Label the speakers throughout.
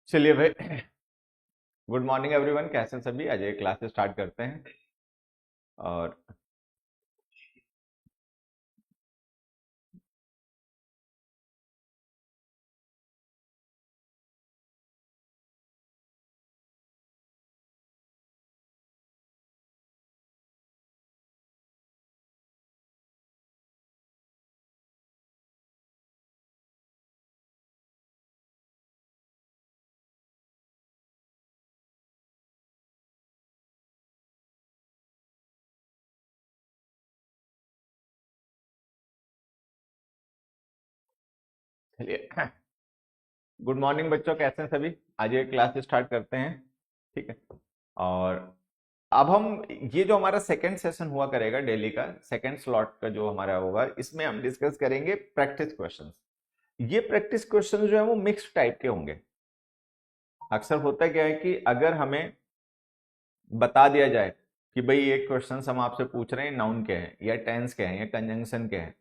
Speaker 1: चलिए भाई। Good morning everyone, कैसे हैं सभी। आज एक क्लास स्टार्ट करते हैं। और चलिए, गुड मॉर्निंग बच्चों, कैसे हैं सभी। आज एक क्लास स्टार्ट करते हैं। ठीक है। और अब हम ये जो हमारा सेकंड सेशन हुआ करेगा डेली का, सेकंड स्लॉट का जो हमारा होगा, इसमें हम डिस्कस करेंगे प्रैक्टिस क्वेश्चंस। ये प्रैक्टिस क्वेश्चंस जो है वो मिक्स्ड टाइप के होंगे। अक्सर होता क्या है कि अगर हमें बता दिया जाए कि भाई एक क्वेश्चन हम आपसे पूछ रहे हैं, नाउन के हैं या टेंस के हैं या कंजंक्शन के हैं,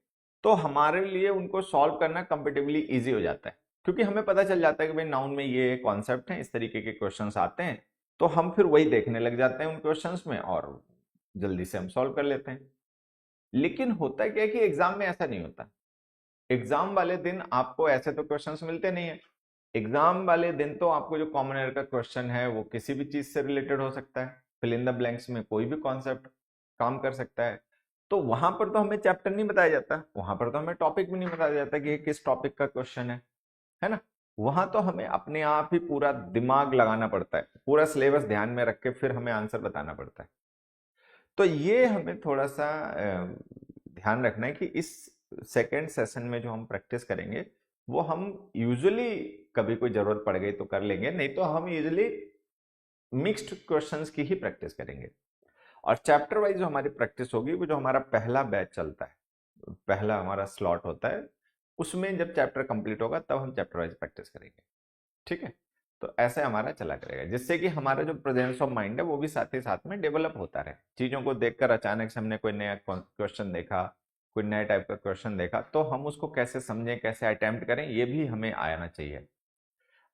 Speaker 1: तो हमारे लिए उनको सॉल्व करना कंपेटिबली इजी हो जाता है, क्योंकि हमें पता चल जाता है कि भाई नाउन में ये कॉन्सेप्ट है, इस तरीके के क्वेश्चंस आते हैं। तो हम फिर वही देखने लग जाते हैं उन क्वेश्चंस में और जल्दी से हम सॉल्व कर लेते हैं। लेकिन होता क्या है कि एग्जाम में ऐसा नहीं होता। एग्जाम वाले दिन आपको ऐसे तो क्वेश्चंस मिलते नहीं है। एग्जाम वाले दिन तो आपको जो कॉमन एयर का क्वेश्चन है वो किसी भी चीज से रिलेटेड हो सकता है। फिल इन द ब्लैंक्स में कोई भी कॉन्सेप्ट काम कर सकता है। तो वहां पर तो हमें चैप्टर नहीं बताया जाता, वहां पर तो हमें टॉपिक भी नहीं बताया जाता कि ये किस टॉपिक का क्वेश्चन है ना। वहां तो हमें अपने आप ही पूरा दिमाग लगाना पड़ता है, पूरा सिलेबस ध्यान में रख के फिर हमें आंसर बताना पड़ता है। तो ये हमें थोड़ा सा ध्यान रखना है कि इस सेकेंड सेशन में जो हम प्रैक्टिस करेंगे वो हम यूजुअली कभी कोई जरूरत पड़ गई तो कर लेंगे, नहीं तो हम यूजुअली मिक्स्ड क्वेश्चंस की ही प्रैक्टिस करेंगे। और चैप्टर वाइज जो हमारी प्रैक्टिस होगी, वो जो हमारा पहला बैच चलता है, पहला हमारा स्लॉट होता है, उसमें जब चैप्टर कंप्लीट होगा तब हम चैप्टर वाइज प्रैक्टिस करेंगे। ठीक है। तो ऐसे हमारा चला करेगा, जिससे कि हमारा जो प्रेजेंस ऑफ माइंड है वो भी साथ ही साथ में डेवलप होता रहे। चीजों को देखकर अचानक से हमने कोई नया क्वेश्चन देखा, कोई नया टाइप का क्वेश्चन देखा, तो हम उसको कैसे समझें, कैसे अटेम्प्ट करें, ये भी हमें आना चाहिए।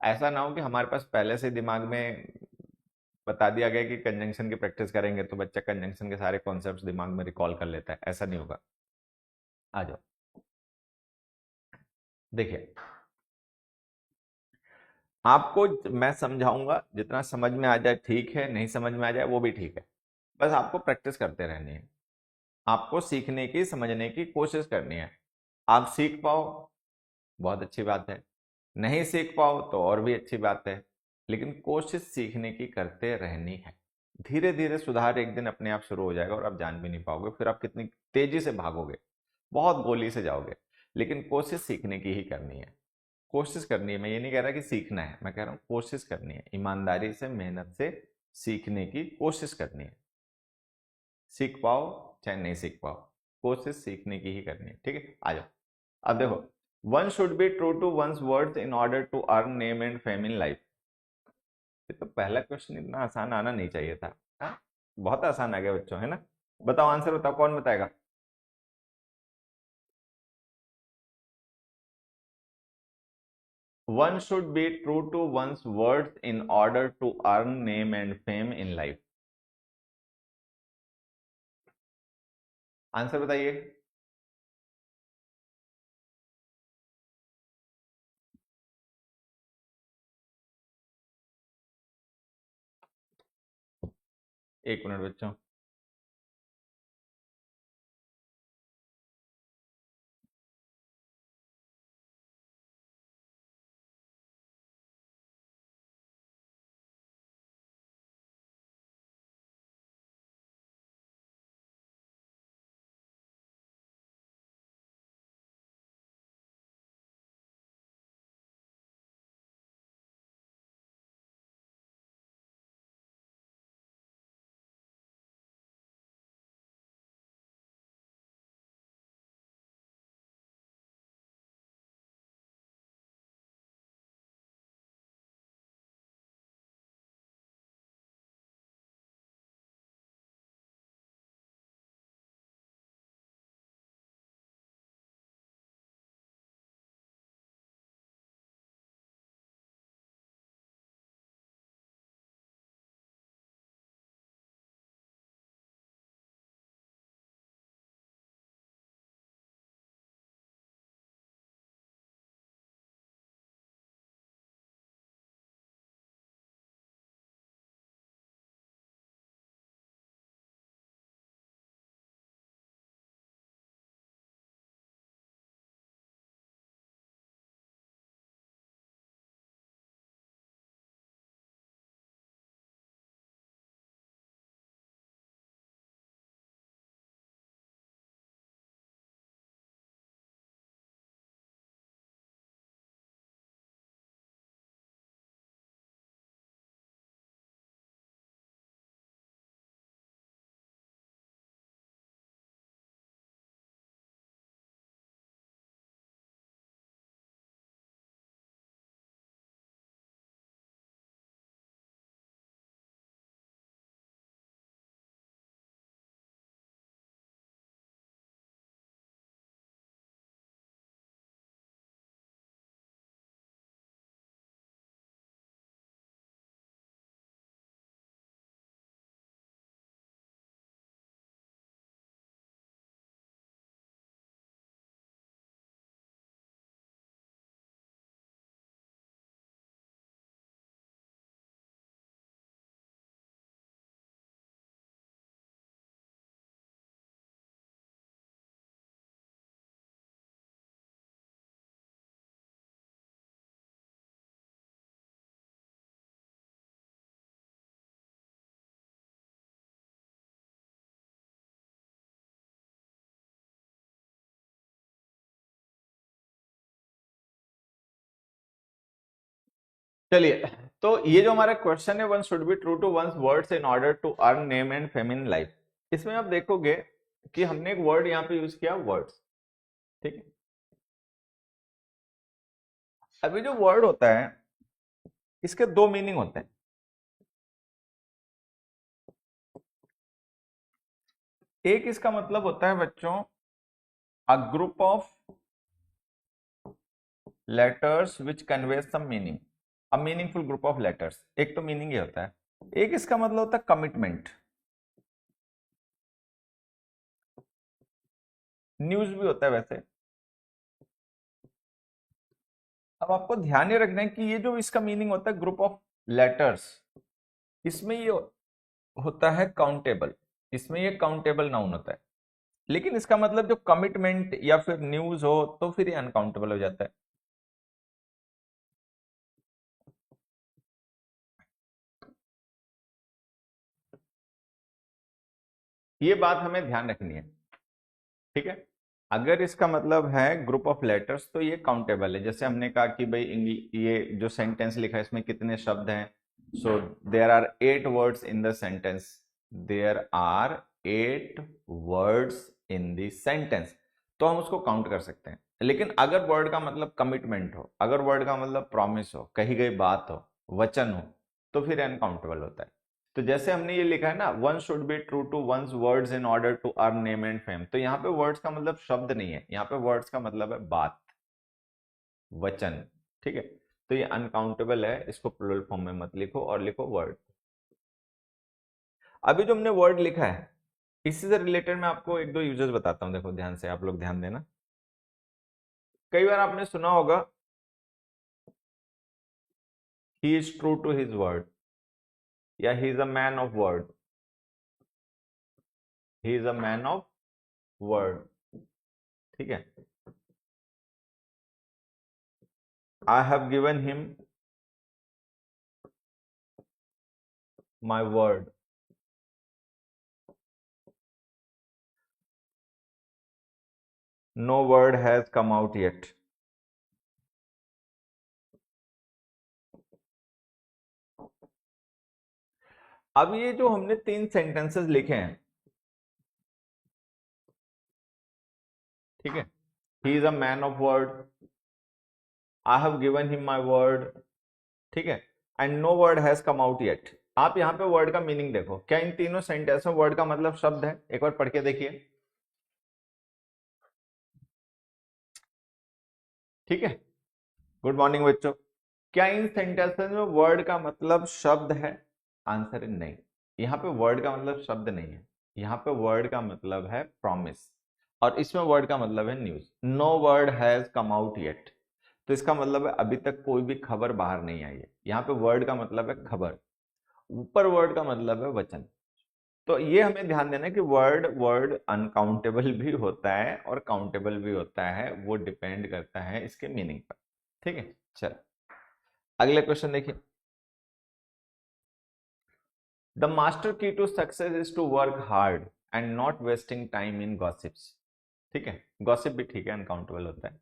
Speaker 1: ऐसा ना हो कि हमारे पास पहले से दिमाग में बता दिया गया कि कंजंक्शन की प्रैक्टिस करेंगे तो बच्चा कंजंक्शन के सारे कॉन्सेप्ट्स दिमाग में रिकॉल कर लेता है। ऐसा नहीं होगा। आ जाओ, देखिए, आपको मैं समझाऊंगा, जितना समझ में आ जाए ठीक है, नहीं समझ में आ जाए वो भी ठीक है। बस आपको प्रैक्टिस करते रहनी है। आपको सीखने की, समझने की कोशिश करनी है। आप सीख पाओ, बहुत अच्छी बात है। नहीं सीख पाओ तो और भी अच्छी बात है। लेकिन कोशिश सीखने की करते रहनी है। धीरे धीरे सुधार एक दिन अपने आप शुरू हो जाएगा और आप जान भी नहीं पाओगे, फिर आप कितनी तेजी से भागोगे, बहुत गोली से जाओगे। लेकिन कोशिश सीखने की ही करनी है। कोशिश करनी है, मैं ये नहीं कह रहा कि सीखना है, मैं कह रहा हूं कोशिश करनी है, ईमानदारी से, मेहनत से सीखने की कोशिश करनी है। सीख पाओ चाहे नहीं सीख पाओ, कोशिश सीखने की ही करनी है। ठीक है, आ जाओ। अब देखो, one should be true to one's words in order to earn name and fame in life. ये तो पहला क्वेश्चन इतना आसान आना नहीं चाहिए था। हाँ? बहुत आसान आ गया बच्चों, है ना। बताओ आंसर, बताओ, कौन बताएगा। One should be true to one's words in order to earn name and fame in life. Answer बताइए। 1 मिनट बच्चों। चलिए, तो ये जो हमारा क्वेश्चन है, one should be true to one's words in order to earn name and fame in life, इसमें आप देखोगे कि हमने एक वर्ड यहाँ पे यूज किया, वर्ड्स। ठीक है, अभी जो वर्ड होता है इसके दो मीनिंग होते हैं। एक इसका मतलब होता है बच्चों, a group of letters which convey some meaning, a meaningful group of letters, एक तो मीनिंग ये होता है। एक इसका मतलब होता है कमिटमेंट, न्यूज भी होता है वैसे। अब आपको ध्यान ये रखना है कि ये जो इसका मीनिंग होता है ग्रुप ऑफ लेटर्स, इसमें ये होता है काउंटेबल, इसमें ये काउंटेबल नाउन होता है। लेकिन इसका मतलब जो कमिटमेंट या फिर न्यूज हो तो फिर ये अनकाउंटेबल हो जाता है। ये बात हमें ध्यान रखनी है। ठीक है, अगर इसका मतलब है ग्रुप ऑफ लेटर्स तो ये काउंटेबल है। जैसे हमने कहा कि भाई ये जो सेंटेंस लिखा है इसमें कितने शब्द हैं, so there are 8 words in the sentence, there are 8 words in the sentence, तो हम उसको काउंट कर सकते हैं। लेकिन अगर वर्ड का मतलब कमिटमेंट हो, अगर वर्ड का मतलब प्रॉमिस हो, कही गई बात हो, वचन हो, तो फिर अनकाउंटेबल होता है। तो जैसे हमने ये लिखा है ना, one should be true to one's words in order to earn name and fame, तो यहाँ पे वर्ड्स का मतलब शब्द नहीं है, यहाँ पे वर्ड्स का मतलब है बात, वचन। ठीक है, तो ये अनकाउंटेबल है, इसको प्लूरल फॉर्म में मत लिखो और लिखो वर्ड। अभी जो हमने वर्ड लिखा है इसी से रिलेटेड मैं आपको एक दो यूजेस बताता हूं, देखो ध्यान से, आप लोग ध्यान देना। कई बार आपने सुना होगा, he is true to his word, या he is a man of word, he is a man of word. ठीक है, I have given him my word, no word has come out yet. अब ये जो हमने तीन सेंटेंसेस लिखे हैं, ठीक है, he is a man of word, I have given him my word, ठीक है, and no word has come out yet. आप यहाँ पे वर्ड का मीनिंग देखो, क्या इन तीनों सेंटेंस में वर्ड का मतलब शब्द है? एक बार पढ़ के देखिए। ठीक है, गुड मॉर्निंग बच्चों। क्या इन सेंटेंसेस में वर्ड का मतलब शब्द है? आंसर है नहीं, यहाँ पे वर्ड का मतलब शब्द नहीं है, यहाँ पे वर्ड का मतलब है प्रॉमिस, और इसमें वर्ड का मतलब है news. No word has come out yet, तो इसका मतलब है अभी तक कोई भी खबर बाहर नहीं आई है। यहाँ पे वर्ड का मतलब है खबर, ऊपर वर्ड का मतलब है वचन। तो ये हमें ध्यान देना है कि वर्ड वर्ड अनकाउंटेबल भी होता है और काउंटेबल भी होता है, वो डिपेंड करता है इसके मीनिंग पर। ठीक है, चल अगले क्वेश्चन देखिए। The master key to success is to work hard and not wasting time in gossips. ठीक है, गॉसिप भी ठीक है, अनकाउंटेबल होता है।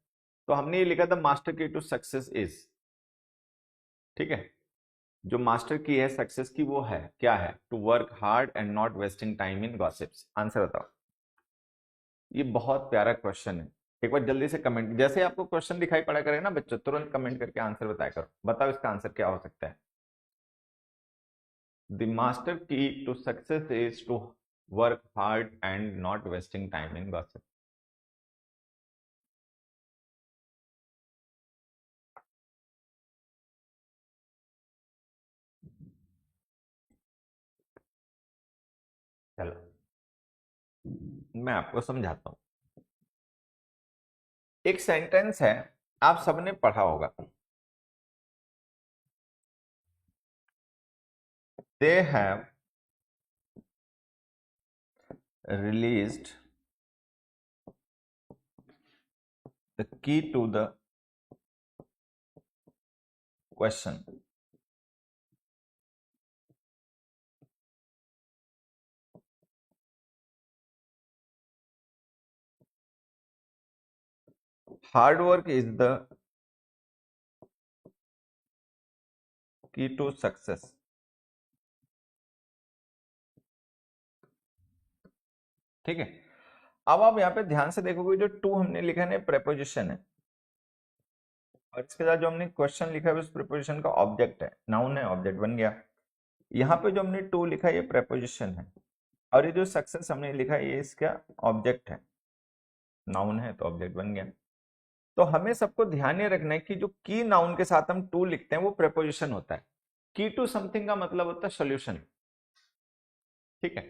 Speaker 1: तो हमने ये लिखा, the master key to success is, ठीक है, जो मास्टर की है सक्सेस की वो है, क्या है? To work hard and not wasting time in gossips. Answer बताओ। ये बहुत प्यारा क्वेश्चन है, एक बार जल्दी से कमेंट, जैसे आपको क्वेश्चन दिखाई पड़ा करे ना बच्चों, तुरंत कमेंट करके आंसर बताया करो। बताओ इसका आंसर क्या हो सकता है? The master key to success is to work hard and not wasting time in gossip. चलो मैं आपको समझाता हूं। एक सेंटेंस है, आप सबने पढ़ा होगा, they have released the key to the question. Hard work is the key to success. ठीक है, अब आप यहाँ पे ध्यान से देखोगे जो टू हमने लिखा है प्रेपोजिशन है, और इसके साथ जो हमने क्वेश्चन लिखा है उस प्रेपोजिशन का ऑब्जेक्ट है, नाउन है, ऑब्जेक्ट बन गया। यहाँ पे जो हमने टू लिखा है ये प्रेपोजिशन है, और ये जो सक्सेस हमने लिखा है ये इसका ऑब्जेक्ट है, नाउन है तो ऑब्जेक्ट बन गया। तो हमें सबको ध्यान ये रखना है कि जो की नाउन के साथ हम टू लिखते हैं वो प्रेपोजिशन होता है। की टू समथिंग का मतलब होता है सोल्यूशन। ठीक है,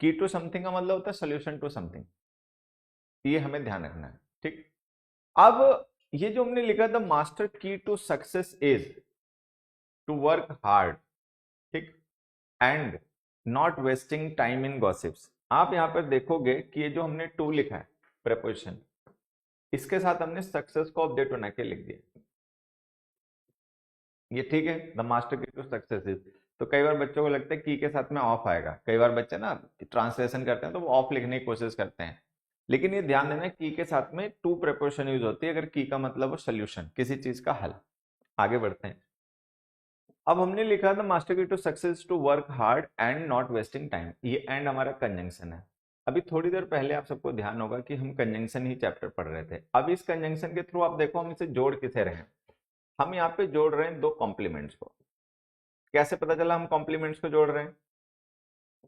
Speaker 1: की टू समथिंग का मतलब होता है सोल्यूशन टू समथिंग, ये हमें ध्यान रखना है। ठीक, अब ये जो हमने लिखा था master key to success is to work hard, ठीक, and not wasting time in gossips. आप यहां पर देखोगे कि ये जो हमने टू लिखा है प्रेपोजिशन, इसके साथ हमने सक्सेस को ऑब्जेक्ट बना के लिख दिया, ये ठीक है, the master key to success is. तो कई बार बच्चों को लगता है की के साथ में ऑफ आएगा, कई बार बच्चे ना ट्रांसलेशन करते हैं तो वो ऑफ लिखने की कोशिश करते हैं, लेकिन ये ध्यान देना की के साथ में टू प्रेपोजिशन यूज होती है अगर की का मतलब हो सोल्यूशन, किसी चीज का हल। आगे बढ़ते हैं। अब हमने लिखा था master key to success to work hard and not wasting time, ये एंड हमारा कंजंक्शन है। अभी थोड़ी देर पहले आप सबको ध्यान होगा कि हम कंजंक्शन ही चैप्टर पढ़ रहे थे। अब इस कंजंक्शन के थ्रू आप देखो हम इसे जोड़ किसे रहे हैं, हम यहाँ पे जोड़ रहे हैं दो कॉम्प्लीमेंट्स को। कैसे पता चला हम कॉम्प्लीमेंट्स को जोड़ रहे हैं?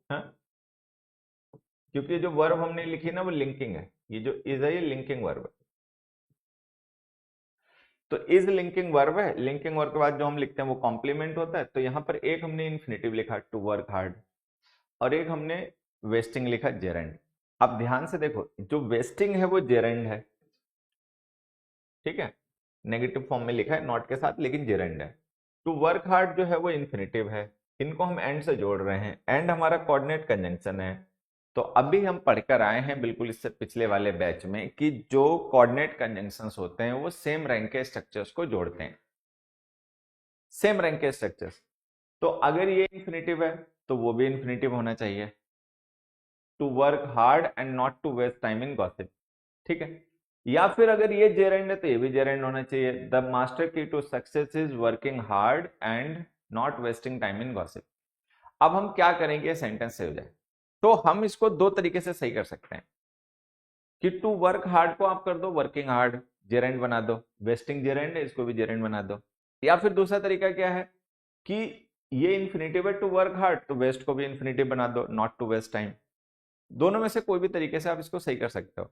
Speaker 1: हाँ? क्योंकि जो वर्ब हमने लिखी ना वो लिंकिंग है, ये जो इज है ये लिंकिंग वर्ब है। तो इज लिंकिंग वर्ब है, लिंकिंग वर्ब के बाद जो हम लिखते हैं वो कॉम्प्लीमेंट होता है। तो यहाँ पर एक हमने इन्फिनेटिव लिखा टू वर्क हार्ड, और एक हमने वेस्टिंग लिखा जेरेंड। अब ध्यान से देखो जो वेस्टिंग है वो जेरेंड है, ठीक है, नेगेटिव फॉर्म में लिखा है नॉट के साथ, लेकिन जेरेंड है। टू वर्क हार्ड जो है वो इन्फिनेटिव है, इनको हम एंड से जोड़ रहे हैं, एंड हमारा कोऑर्डिनेट कंजंक्शन है। तो अभी हम पढ़कर आए हैं बिल्कुल इससे पिछले वाले बैच में कि जो कोऑर्डिनेट कंजंक्शंस होते हैं वो सेम रैंक के स्ट्रक्चर्स को जोड़ते हैं, सेम रैंक के स्ट्रक्चर्स। तो अगर ये इन्फिनेटिव है तो वो भी इन्फिनेटिव होना चाहिए, to work hard and not to waste time in gossip, ठीक है। या फिर अगर ये जेरेंड है तो ये भी जेरेंड होना चाहिए, the master key to success is working hard and not wasting time in gossip. अब हम क्या करेंगे सेंटेंस से हो जाए, तो हम इसको दो तरीके से सही कर सकते हैं कि टू वर्क हार्ड को आप कर दो वर्किंग हार्ड, जेरेंड बना दो, वेस्टिंग जेरेंड है इसको भी जेरेंड बना दो। या फिर दूसरा तरीका क्या है कि ये इन्फिनेटिव है टू वर्क हार्ड, तो वेस्ट को भी इन्फिनेटिव बना दो, नॉट टू वेस्ट टाइम। दोनों में से कोई भी तरीके से आप इसको सही कर सकते हो।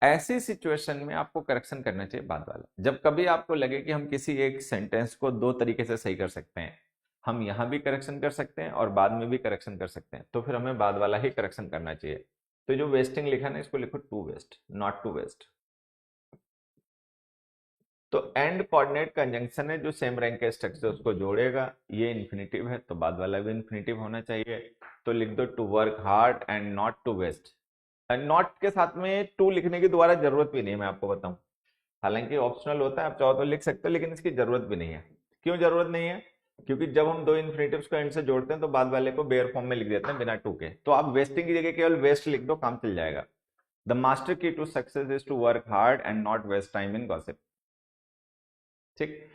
Speaker 1: ऐसी सिचुएशन में आपको करेक्शन करना चाहिए बाद वाला। जब कभी आपको लगे कि हम किसी एक सेंटेंस को दो तरीके से सही कर सकते हैं, हम यहां भी करेक्शन कर सकते हैं और बाद में भी करेक्शन कर सकते हैं, तो फिर हमें बाद वाला ही करेक्शन करना चाहिए। तो जो वेस्टिंग लिखा ना इसको लिखो to waste, not to waste. तो एंड कोऑर्डिनेट कंजंक्शन है जो सेम रैंक के स्ट्रक्चर उसको जोड़ेगा, ये इन्फिनेटिव है तो बाद वाला भी इन्फिनेटिव होना चाहिए। तो लिख दो to work hard and not to waste. Not के साथ में टू लिखने की दोबारा जरूरत भी नहीं है, मैं आपको बताऊं, हालांकि ऑप्शनल होता है, आप चाहो तो लिख सकते हो, लेकिन इसकी जरूरत भी नहीं है। क्यों जरूरत नहीं है? क्योंकि जब हम दो इन्फिनेटिव्स को एंड से जोड़ते हैं तो बाद वाले को बेयर फॉर्म में लिख देते हैं बिना टू के। तो आप वेस्टिंग की जगह केवल वेस्ट लिख दो, काम चल जाएगा। The master key to success is to work hard and not waste time in gossip, ठीक।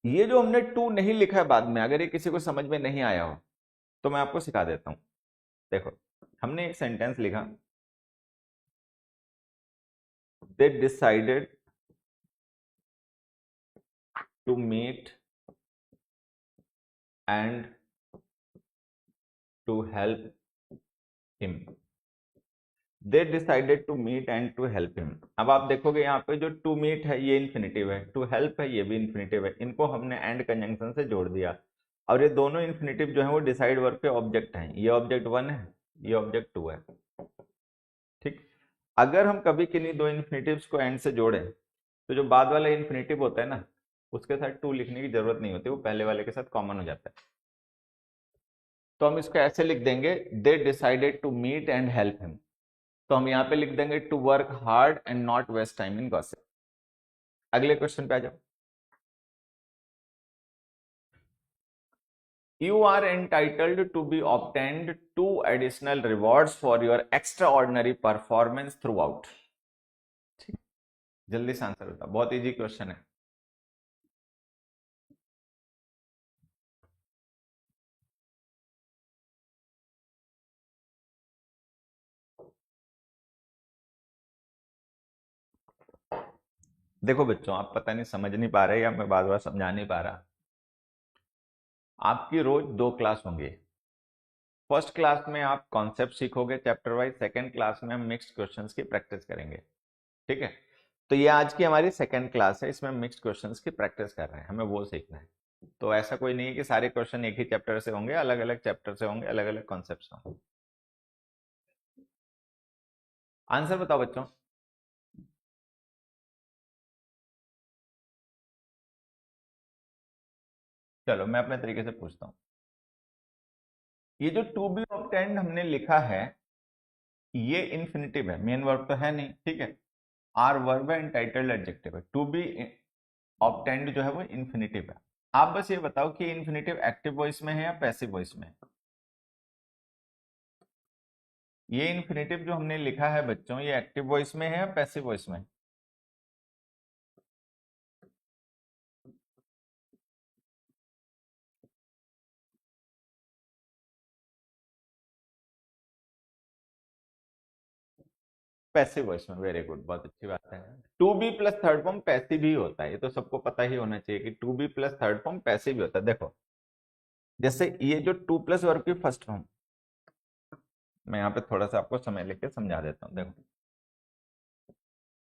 Speaker 1: ये जो हमने टू नहीं लिखा है बाद में, अगर ये किसी को समझ में नहीं आया हो तो मैं आपको सिखा देता हूं। देखो हमने एक सेंटेंस लिखा, they decided to meet and to help him. They decided to meet and to help him. अब आप देखोगे यहाँ पे जो टू मीट है ये इन्फिनेटिव है, टू हेल्प है ये भी इन्फिनेटिव है, इनको हमने एंड कंजंक्शन से जोड़ दिया, और ये दोनों इन्फिनेटिव जो है वो डिसाइड वर्ब के ऑब्जेक्ट हैं, ये ऑब्जेक्ट वन है, ये ऑब्जेक्ट टू है, ठीक। अगर हम कभी किन्हीं दो इन्फिनेटिव्स को एंड से जोड़े तो जो बाद वाला इन्फिनेटिव होता है ना उसके साथ टू लिखने की जरूरत नहीं होती, वो पहले वाले के साथ कॉमन हो जाता है। तो हम इसको ऐसे लिख देंगे, they decided to meet and help him. तो हम यहाँ पे लिख देंगे to work hard and not waste time in gossip. अगले क्वेश्चन पे आ जाओ। You are entitled to be obtained two additional rewards for your extraordinary performance throughout। ठीक, जल्दी से आंसर होता, बहुत इजी क्वेश्चन है। देखो बच्चों, आप पता नहीं समझ नहीं पा रहे या मैं बार बार समझा नहीं पा रहा। आपकी रोज 2 क्लास होंगी। फर्स्ट क्लास में आप कॉन्सेप्ट सीखोगे चैप्टर वाइज, सेकंड क्लास में हम मिक्स्ड क्वेश्चंस की प्रैक्टिस करेंगे। ठीक है, तो ये आज की हमारी सेकंड क्लास है, इसमें हम मिक्स्ड क्वेश्चंस की प्रैक्टिस कर रहे हैं, हमें वो सीखना है। तो ऐसा कोई नहीं है कि सारे क्वेश्चन एक ही चैप्टर से होंगे, अलग अलग चैप्टर से होंगे, अलग अलग कॉन्सेप्ट से होंगे। आंसर बताओ बच्चों। चलो मैं अपने तरीके से पूछता हूँ। ये जो टू बी ऑब्टेंड हमने लिखा है, ये इन्फिनिटिव है, मेन वर्ब तो है नहीं, ठीक है। आर वर्ब है, एंटाइटल्ड एडजेक्टिव है। टू बी ऑब्टेंड जो है वो इन्फिनिटिव है। आप बस ये बताओ कि इन्फिनिटिव एक्टिव वॉइस में है या पैसिव वॉइस में है। ये इन्फिनिटिव जो हमने लिखा है बच्चों, ये एक्टिव वॉइस में है या पैसिव वॉइस में। पैसिव वॉइस में, वेरी गुड, बहुत अच्छी बात है। To be plus third form passive ही होता है, ये तो सबको पता ही होना चाहिए कि to be plus third form passive ही होता है। देखो जैसे ये जो टू प्लस वर्ब की फर्स्ट फॉर्म, मैं यहाँ पे थोड़ा सा आपको समय लेके समझा देता हूँ। देखो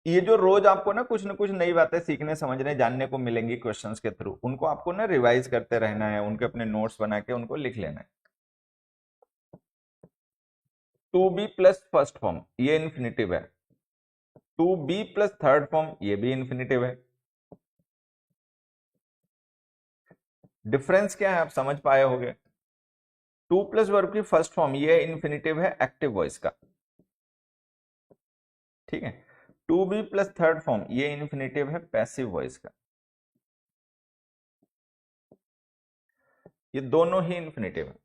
Speaker 1: ये जो रोज आपको ना कुछ नई बातें सीखने, समझने, जानने को मिलेंगी क्वेश्चंस के थ्रू, उनको आपको ना रिवाइज करते रहना है, उनके अपने नोट्स बना के उनको लिख लेना है। To be plus first form ये इन्फिनिटिव है, to be plus third form ये भी इन्फिनिटिव है। डिफरेंस क्या है आप समझ पाए होंगे। टू प्लस वर्ब की फर्स्ट फॉर्म ये इन्फिनिटिव है एक्टिव वॉइस का, ठीक है। To be plus third form ये इन्फिनिटिव है पैसिव वॉइस का। ये दोनों ही इन्फिनिटिव है,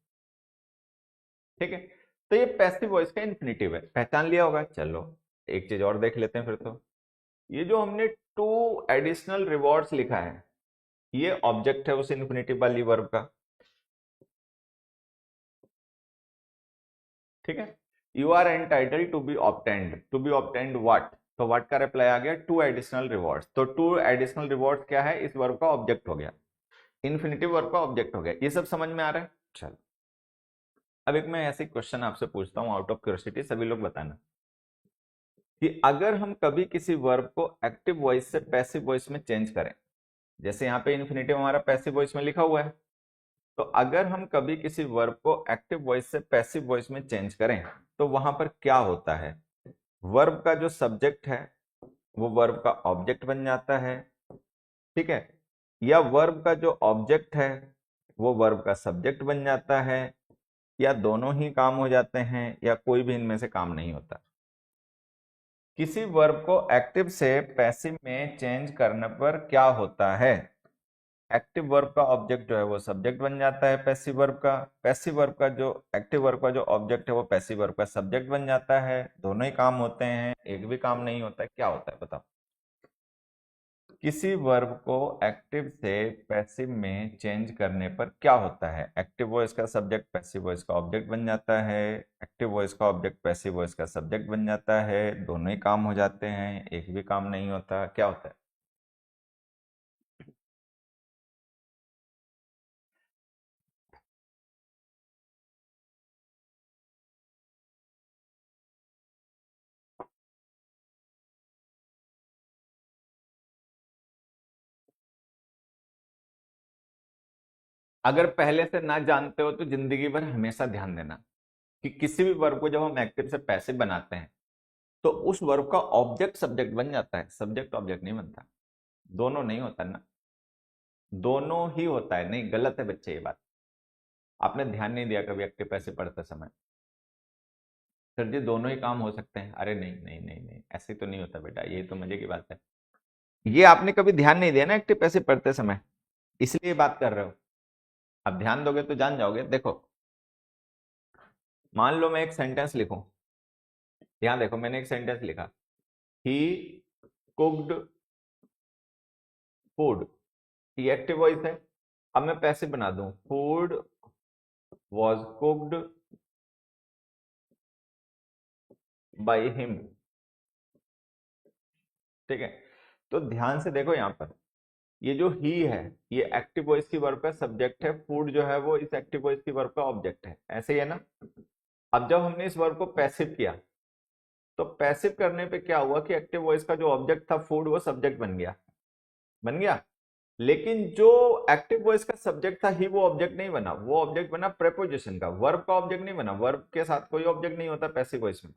Speaker 1: ठीक है। तो ये पैसिव वॉइस का इन्फिनिटिव है, पहचान लिया होगा। चलो एक चीज और देख लेते हैं फिर तो। ये जो हमने टू एडिशनल रिवॉर्ड्स लिखा है, ये ऑब्जेक्ट है उस इन्फिनिटिव वाली वर्ब का, ठीक है। You are entitled to be obtained what, तो व्हाट का रिप्लाई आ गया टू एडिशनल रिवॉर्ड्स। तो टू एडिशनल रिवॉर्ड्स क्या है, इस वर्ब का ऑब्जेक्ट हो गया, इन्फिनिटिव वर्ब का ऑब्जेक्ट हो गया। ये सब समझ में आ रहा है। चलो अब एक मैं ऐसे क्वेश्चन आपसे पूछता हूं आउट ऑफ क्यूरियोसिटी, सभी लोग बताना कि अगर हम कभी किसी वर्ब को एक्टिव वॉइस से पैसिव वॉइस में चेंज करें, जैसे यहाँ पे इन्फिनिटिव हमारा पैसिव वॉइस में लिखा हुआ है, तो अगर हम कभी किसी वर्ब को एक्टिव वॉइस से पैसिव वॉइस में चेंज करें तो वहां पर क्या होता है। वर्ब का जो सब्जेक्ट है वो वर्ब का ऑब्जेक्ट बन जाता है, ठीक है, या वर्ब का जो ऑब्जेक्ट है वो वर्ब का सब्जेक्ट बन जाता है, या दोनों ही काम हो जाते हैं, या कोई भी इनमें से काम नहीं होता। किसी वर्ब को एक्टिव से पैसिव में चेंज करने पर क्या होता है। एक्टिव वर्ब का ऑब्जेक्ट जो है वो सब्जेक्ट बन जाता है पैसिव वर्ब का, पैसिव वर्ब का जो एक्टिव वर्ब का जो ऑब्जेक्ट है वो पैसिव वर्ब का सब्जेक्ट बन जाता है, दोनों ही काम होते हैं, एक भी काम नहीं होता है, क्या होता है बताओ। किसी वर्ब को एक्टिव से पैसिव में चेंज करने पर क्या होता है। एक्टिव वॉइस का सब्जेक्ट पैसिव वॉइस का ऑब्जेक्ट बन जाता है, एक्टिव वॉइस का ऑब्जेक्ट पैसिव वॉइस का सब्जेक्ट बन जाता है, दोनों ही काम हो जाते हैं, एक भी काम नहीं होता, क्या होता है। अगर पहले से ना जानते हो तो जिंदगी भर हमेशा ध्यान देना कि किसी भी वर्ब को जब हम एक्टिव से पैसिव बनाते हैं तो उस वर्ब का ऑब्जेक्ट सब्जेक्ट बन जाता है, सब्जेक्ट ऑब्जेक्ट नहीं बनता। दोनों नहीं होता ना, दोनों ही होता है। नहीं, गलत है बच्चे ये बात, आपने ध्यान नहीं दिया कभी एक्टिव पैसिव पढ़ते समय। सर जी दोनों ही काम हो सकते हैं, अरे नहीं नहीं नहीं नहीं, ऐसे तो नहीं होता बेटा, ये तो मजे की बात है। ये आपने कभी ध्यान नहीं दिया ना एक्टिव पैसिव पढ़ते समय, इसलिए बात कर रहे हो। अब ध्यान दोगे तो जान जाओगे। देखो मान लो मैं एक सेंटेंस लिखूं, यहां देखो मैंने एक सेंटेंस लिखा, ही कुक्ड फूड, ये एक्टिव वॉइस है। अब मैं पैसिव बना दूं, food was cooked by him, ठीक है। तो ध्यान से देखो यहाँ पर, ये जो ही है ये एक्टिव वॉइस की वर्ब का सब्जेक्ट है, फूड जो है वो इस एक्टिव वॉइस की वर्ब का ऑब्जेक्ट है, ऐसे ही है ना। अब जब हमने इस वर्ब को पैसिव किया तो पैसिव करने पे क्या हुआ कि एक्टिव वॉइस का जो ऑब्जेक्ट था फूड वो सब्जेक्ट बन गया, बन गया। लेकिन जो एक्टिव वॉइस का सब्जेक्ट था ही वो ऑब्जेक्ट नहीं बना, वो ऑब्जेक्ट बना प्रेपोजिशन का, वर्ब का ऑब्जेक्ट नहीं बना, वर्ब के साथ कोई ऑब्जेक्ट नहीं होता पैसिव वॉइस में।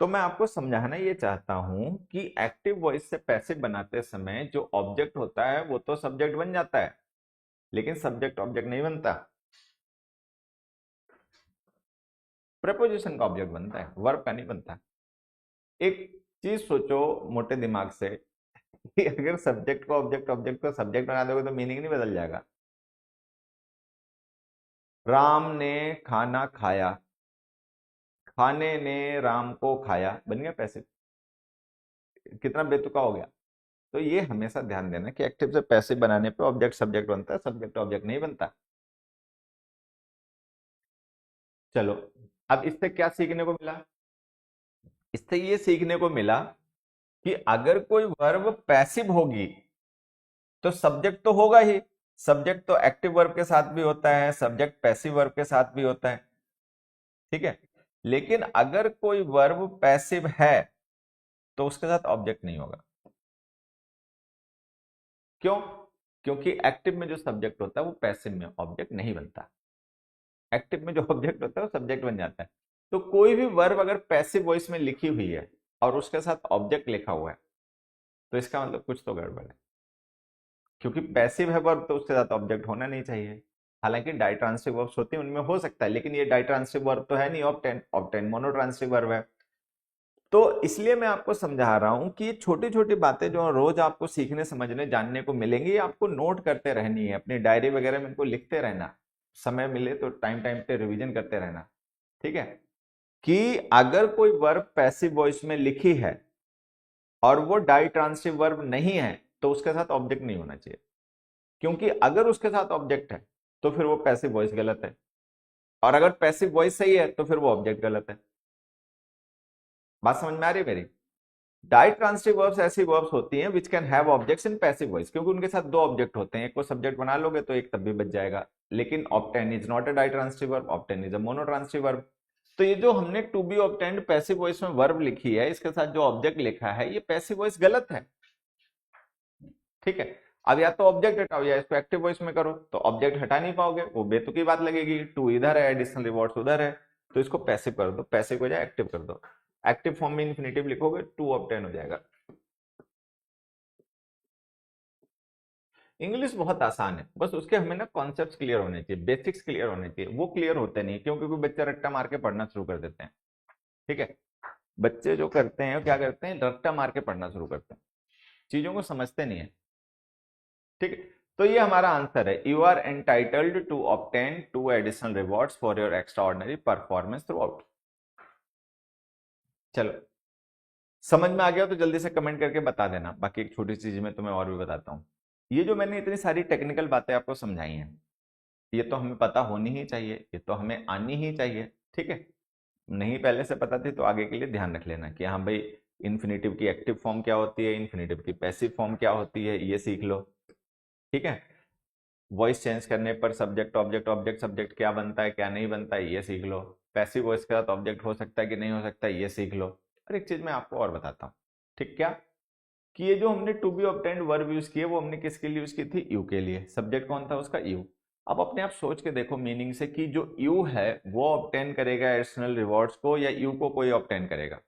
Speaker 1: तो मैं आपको समझाना ये चाहता हूं कि एक्टिव वॉइस से पैसिव बनाते समय जो ऑब्जेक्ट होता है वो तो सब्जेक्ट बन जाता है, लेकिन सब्जेक्ट ऑब्जेक्ट नहीं बनता, प्रेपोजिशन का ऑब्जेक्ट बनता है, वर्ब का नहीं बनता। एक चीज सोचो मोटे दिमाग से कि अगर सब्जेक्ट को ऑब्जेक्ट, ऑब्जेक्ट को सब्जेक्ट बना दोगे तो मीनिंग नहीं बदल जाएगा। राम ने खाना खाया, खाने ने राम को खाया, बन गया पैसिव। कितना बेतुका हो गया। तो ये हमेशा ध्यान देना कि एक्टिव से पैसिव बनाने पे ऑब्जेक्ट सब्जेक्ट बनता है, सब्जेक्ट ऑब्जेक्ट नहीं बनता। चलो, अब इससे क्या सीखने को मिला, इससे ये सीखने को मिला कि अगर कोई वर्ब पैसिव होगी तो सब्जेक्ट तो होगा ही, सब्जेक्ट तो एक्टिव वर्ब के साथ भी होता है, सब्जेक्ट पैसिव वर्ब के साथ भी होता है, ठीक है। लेकिन अगर कोई वर्ब पैसिव है तो उसके साथ ऑब्जेक्ट नहीं होगा। क्यों? क्योंकि एक्टिव में जो सब्जेक्ट होता है वो पैसिव में ऑब्जेक्ट नहीं बनता, एक्टिव में जो ऑब्जेक्ट होता है वो सब्जेक्ट बन जाता है। तो कोई भी वर्ब अगर पैसिव वॉइस में लिखी हुई है और उसके साथ ऑब्जेक्ट लिखा हुआ है तो इसका मतलब कुछ तो गड़बड़ है, क्योंकि पैसिव है वर्ब तो उसके साथ ऑब्जेक्ट होना नहीं चाहिए। हालांकि डाइट्रांसिटिव वर्ब्स होती हैं उनमें हो सकता है, लेकिन ये डाइट्रांसिटिव वर्ब तो है नहीं, ऑब्टेन, ऑब्टेन मोनोट्रांसिटिव वर्ब है। तो इसलिए मैं आपको समझा रहा हूं कि ये छोटी छोटी बातें जो रोज आपको सीखने समझने जानने को मिलेंगी आपको नोट करते रहनी है, अपनी डायरी वगैरह में इनको लिखते रहना, समय मिले तो टाइम टाइम पे रिवीजन करते रहना, ठीक है। कि अगर कोई वर्ब पैसिव वॉइस में लिखी है और वो डाइट्रांसिटिव वर्ब नहीं है तो उसके साथ ऑब्जेक्ट नहीं होना चाहिए, क्योंकि अगर उसके साथ ऑब्जेक्ट है तो फिर वो पैसिव वॉइस गलत है, और अगर पैसिव वॉइस सही है तो फिर वो ऑब्जेक्ट गलत है। बात समझ में आ रही है मेरी? डाइट्रांसिटिव वर्ब्स ऐसी वर्ब्स होती हैं which can have objects in passive voice, क्योंकि उनके साथ दो ऑब्जेक्ट होते हैं, एक को सब्जेक्ट बना लोगे तो एक तब भी बच जाएगा। लेकिन obtain is not a ditransitive verb, obtain is a monotransitive verb. तो ये जो हमने to be obtained passive voice में वर्ब लिखी है इसके साथ जो ऑब्जेक्ट लिखा है ये पैसिव वॉइस गलत है, ठीक है। अब या तो ऑब्जेक्ट हटाओ या इसको एक्टिव वॉइस में करो, तो ऑब्जेक्ट हटा नहीं पाओगे, वो बेतुकी बात लगेगी, टू इधर है एडिशनल रिवॉर्ड्स उधर है, तो इसको पैसिव कर दो, पैसिव को जाए एक्टिव कर दो, एक्टिव फॉर्म में इन्फिनेटिव लिखोगे टू ऑब्टेन हो जाएगा। इंग्लिश बहुत आसान है, बस उसके हमें ना कॉन्सेप्ट्स क्लियर होने चाहिए, बेसिक्स क्लियर होने चाहिए, वो क्लियर होते नहीं क्योंकि कोई बच्चा रट्टा मार के पढ़ना शुरू कर देते हैं, ठीक है। बच्चे जो करते हैं क्या करते हैं, रट्टा मार के पढ़ना शुरू करते हैं, चीजों को समझते नहीं है, ठीक है। तो ये हमारा आंसर है, you are entitled to obtain two additional rewards for your extraordinary performance throughout. चलो, समझ में आ गया तो जल्दी से कमेंट करके बता देना, बाकी एक छोटी चीज मैं तुम्हें और भी बताता हूँ। ये जो मैंने इतनी सारी टेक्निकल बातें आपको समझाई हैं ये तो हमें पता होनी ही चाहिए, ये तो हमें आनी ही चाहिए, ठीक है। नहीं पहले से पता थी तो आगे के लिए ध्यान रख लेना कि हाँ भाई इन्फिनेटिव की एक्टिव फॉर्म क्या होती है, इन्फिनेटिव की पैसिव फॉर्म क्या होती है, ये सीख लो, ठीक है। वॉइस चेंज करने पर सब्जेक्ट ऑब्जेक्ट, ऑब्जेक्ट सब्जेक्ट क्या बनता है क्या नहीं बनता है ये सीख लो, पैसिव वॉइस के साथ ऑब्जेक्ट हो सकता है कि नहीं हो सकता है ये सीख लो। और एक चीज मैं आपको और बताता हूँ, ठीक, क्या कि ये जो हमने to be obtained verb use किए वो हमने किसके लिए यूज की थी, यू के लिए, सब्जेक्ट कौन था उसका, यू। अब अपने आप सोच के देखो मीनिंग से कि जो यू है वो ऑब्टेन करेगा एडिशनल रिवॉर्ड्स को या यू को कोई ऑब्टेन करेगा,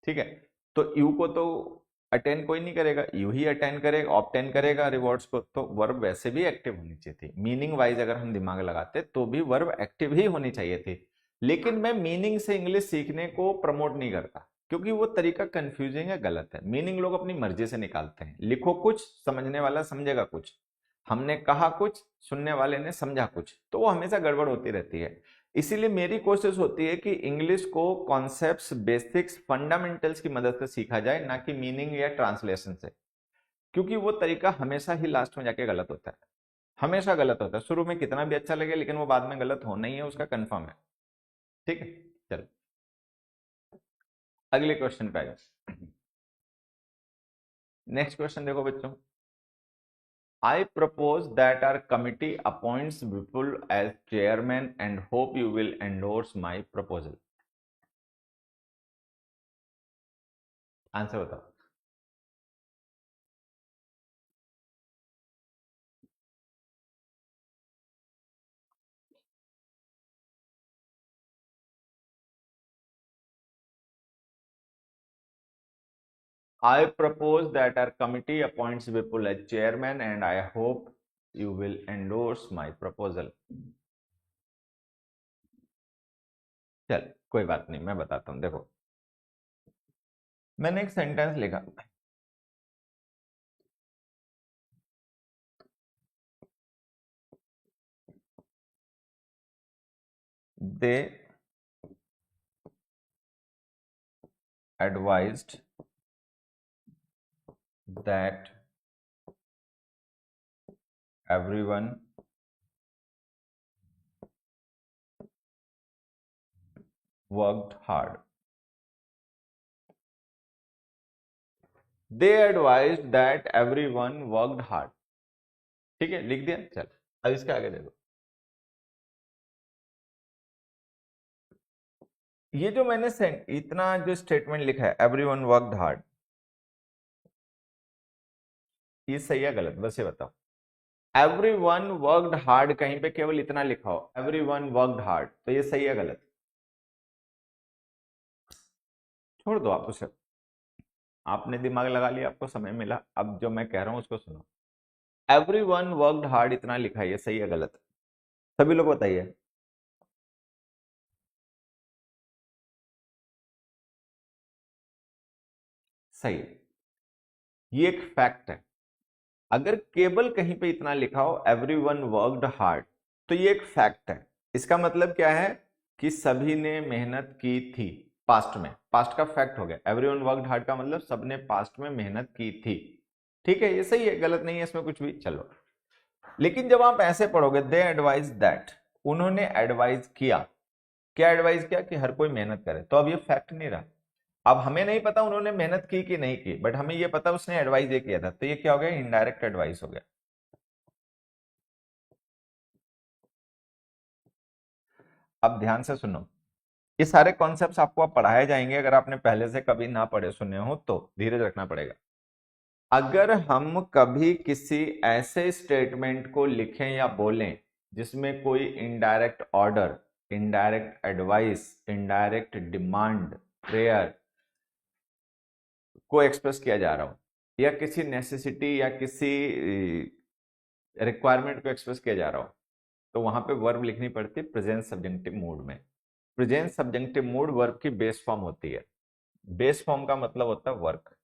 Speaker 1: ठीक है। तो यू को तो अटेन कोई नहीं करेगा, यू ही अटेन करेगा, ऑब्टेन करेगा रिवॉर्ड्स को, तो वर्ब वैसे भी एक्टिव होनी चाहिए थी, मीनिंग वाइज अगर हम दिमाग लगाते तो भी वर्ब एक्टिव ही होनी चाहिए थी। लेकिन मैं मीनिंग से इंग्लिश सीखने को प्रमोट नहीं करता क्योंकि वो तरीका कंफ्यूजिंग है, गलत है। मीनिंग लोग अपनी मर्जी से निकालते हैं, लिखो कुछ समझने वाला समझेगा कुछ, हमने कहा कुछ सुनने वाले ने समझा कुछ, तो वो हमेशा गड़बड़ होती रहती है। इसीलिए मेरी कोशिश होती है कि इंग्लिश को कॉन्सेप्ट्स, बेसिक्स, फंडामेंटल्स की मदद से सीखा जाए, ना कि मीनिंग या ट्रांसलेशन से, क्योंकि वो तरीका हमेशा ही लास्ट में जाके गलत होता है, हमेशा गलत होता है। शुरू में कितना भी अच्छा लगे लेकिन वो बाद में गलत होना ही है, उसका कंफर्म है, ठीक है। चलो अगले क्वेश्चन पे आइए। नेक्स्ट क्वेश्चन देखो बच्चों, I propose that our committee appoints Vipul as chairman and hope you will endorse my proposal. Answer बताओ। I propose that our committee appoints Vipul as chairman and I hope you will endorse my proposal. चल कोई बात नहीं, मैं बताता हूं। देखो मैंने एक सेंटेंस लिखा, they advised that everyone worked hard. They advised that everyone worked hard. ठीक है, लिख दिया। चल अब इसके आगे देखो, ये जो मैंने इतना जो स्टेटमेंट लिखा है एवरीवन वर्कड हार्ड, ये सही है गलत, बस ये बताओ। एवरीवन वर्कड हार्ड कहीं पे केवल इतना लिखा हो एवरीवन वर्कड हार्ड, तो ये सही है गलत? छोड़ दो आप उसे, आपने दिमाग लगा लिया, आपको समय मिला, अब जो मैं कह रहा हूं उसको सुनो। एवरीवन वर्कड हार्ड इतना लिखा है, ये सही है गलत? सभी लोग बताइए। सही, ये एक फैक्ट है। अगर केवल कहीं पे इतना लिखा हो एवरीवन वर्कड हार्ड, तो ये एक फैक्ट है। इसका मतलब क्या है कि सभी ने मेहनत की थी पास्ट में, पास्ट का फैक्ट हो गया। एवरीवन वर्कड हार्ड का मतलब सबने पास्ट में मेहनत की थी। ठीक है, ये सही है, गलत नहीं है इसमें कुछ भी। चलो, लेकिन जब आप ऐसे पढ़ोगे दे एडवाइज दैट, उन्होंने एडवाइज किया, क्या एडवाइज किया कि हर कोई मेहनत करे, तो अब ये फैक्ट नहीं रहा। अब हमें नहीं पता उन्होंने मेहनत की कि नहीं की, बट हमें ये पता उसने एडवाइस ये किया था, तो ये क्या हो गया? इनडायरेक्ट एडवाइस हो गया। अब ध्यान से सुनो, ये सारे कॉन्सेप्ट्स आपको अब पढ़ाए जाएंगे, अगर आपने पहले से कभी ना पढ़े सुने हो तो धीरज रखना पड़ेगा। अगर हम कभी किसी ऐसे स्टेटमेंट को लिखें या बोलें जिसमें कोई indirect order, indirect advice, indirect demand, prayer को एक्सप्रेस किया जा रहा हो, या किसी नेसेसिटी या किसी रिक्वायरमेंट को एक्सप्रेस किया जा रहा हो, तो वहां पे वर्ब लिखनी पड़ती है प्रेजेंट सब्जेक्टिव मूड में। प्रेजेंट सब्जेक्टिव मूड वर्ब की बेस फॉर्म होती है, बेस फॉर्म का मतलब होता है वर्क।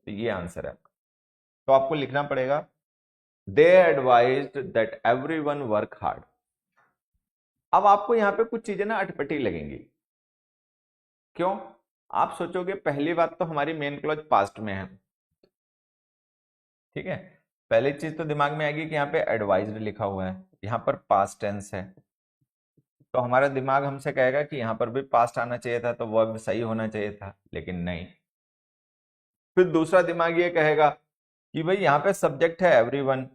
Speaker 1: तो ये आंसर है आपका। तो आपको लिखना पड़ेगा they advised that everyone work hard. अब आपको यहां पे कुछ चीजें ना अटपटी लगेंगी। क्यों? आप सोचोगे पहली बात तो हमारी मेन क्लॉज पास्ट में है, ठीक है। पहली चीज तो दिमाग में आएगी कि यहाँ पे एडवाइज्ड लिखा हुआ है, यहाँ पर पास्ट टेंस है, तो हमारा दिमाग हमसे कहेगा कि यहाँ पर भी पास्ट आना चाहिए था, तो वर्ब सही होना चाहिए था, लेकिन नहीं। फिर दूसरा दिमाग ये कहेगा कि भाई यहाँ पे सब्जेक्ट है एवरीवन,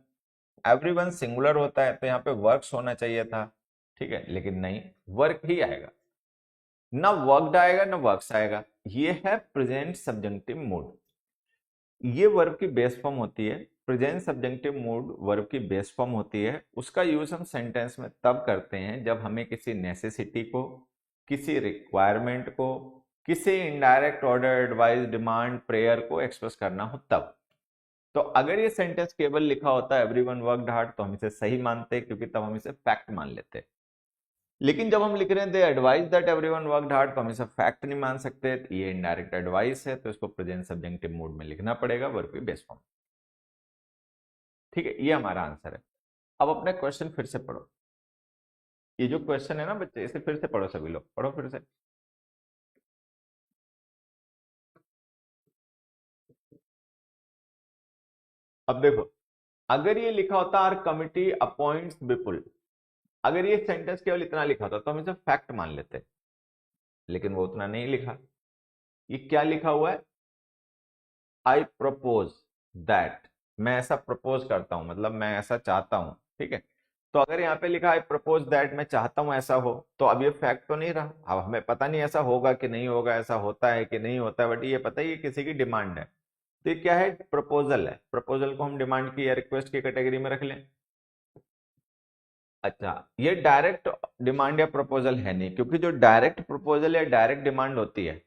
Speaker 1: एवरीवन सिंगुलर होता है, तो यहाँ पे वर्क्स होना चाहिए था, ठीक है, लेकिन नहीं, वर्क ही आएगा, ना वर्कड आएगा ना वर्क्स आएगा। ये है प्रेजेंट सब्जेक्टिव मूड, ये वर्ब की बेस फॉर्म होती है। प्रेजेंट सब्जेक्टिव मूड वर्ब की बेस फॉर्म होती है। उसका यूज हम सेंटेंस में तब करते हैं जब हमें किसी नेसेसिटी को, किसी रिक्वायरमेंट को, किसी indirect order, advice, demand, prayer को एक्सप्रेस करना हो तब। तो अगर ये सेंटेंस केवल लिखा होता है एवरीवन वर्कड हार्ड, तो हम इसे सही मानते, क्योंकि तब हम इसे फैक्ट मान लेते। लेकिन जब हम लिख रहे हैं they advise that everyone worked hard, तो हम इसे फैक्ट नहीं मान सकते, ये इनडायरेक्ट एडवाइस है, तो इसको प्रेजेंट सब्जेक्टिव मूड में लिखना पड़ेगा वर्ब की बेस फॉर्म। ठीक है, ये हमारा आंसर है। अब अपने क्वेश्चन फिर से पढ़ो, ये जो क्वेश्चन है ना बच्चे, इसे फिर से पढ़ो, सभी लोग पढ़ो फिर से। अब देखो, अगर ये लिखा होता आर कमिटी अपॉइंट्स विपुल, अगर ये सेंटेंस केवल इतना लिखा होता तो हम इसे फैक्ट मान लेते, लेकिन वो उतना नहीं लिखा। ये क्या लिखा हुआ है? आई प्रपोज दैट, मैं ऐसा प्रपोज करता हूं, मतलब मैं ऐसा चाहता हूं, ठीक है। तो अगर यहाँ पे लिखा आई प्रपोज दैट, मैं चाहता हूं ऐसा हो, तो अब ये फैक्ट तो नहीं रहा, अब हमें पता नहीं ऐसा होगा कि नहीं होगा, ऐसा होता है कि नहीं होता है, बट ये पता है ये किसी की डिमांड है। तो ये क्या है, प्रपोजल है। प्रपोजल को हम डिमांड की या रिक्वेस्ट की कैटेगरी में रख लें। अच्छा, ये डायरेक्ट डिमांड या प्रपोजल है नहीं, क्योंकि जो डायरेक्ट प्रपोजल या डायरेक्ट डिमांड होती है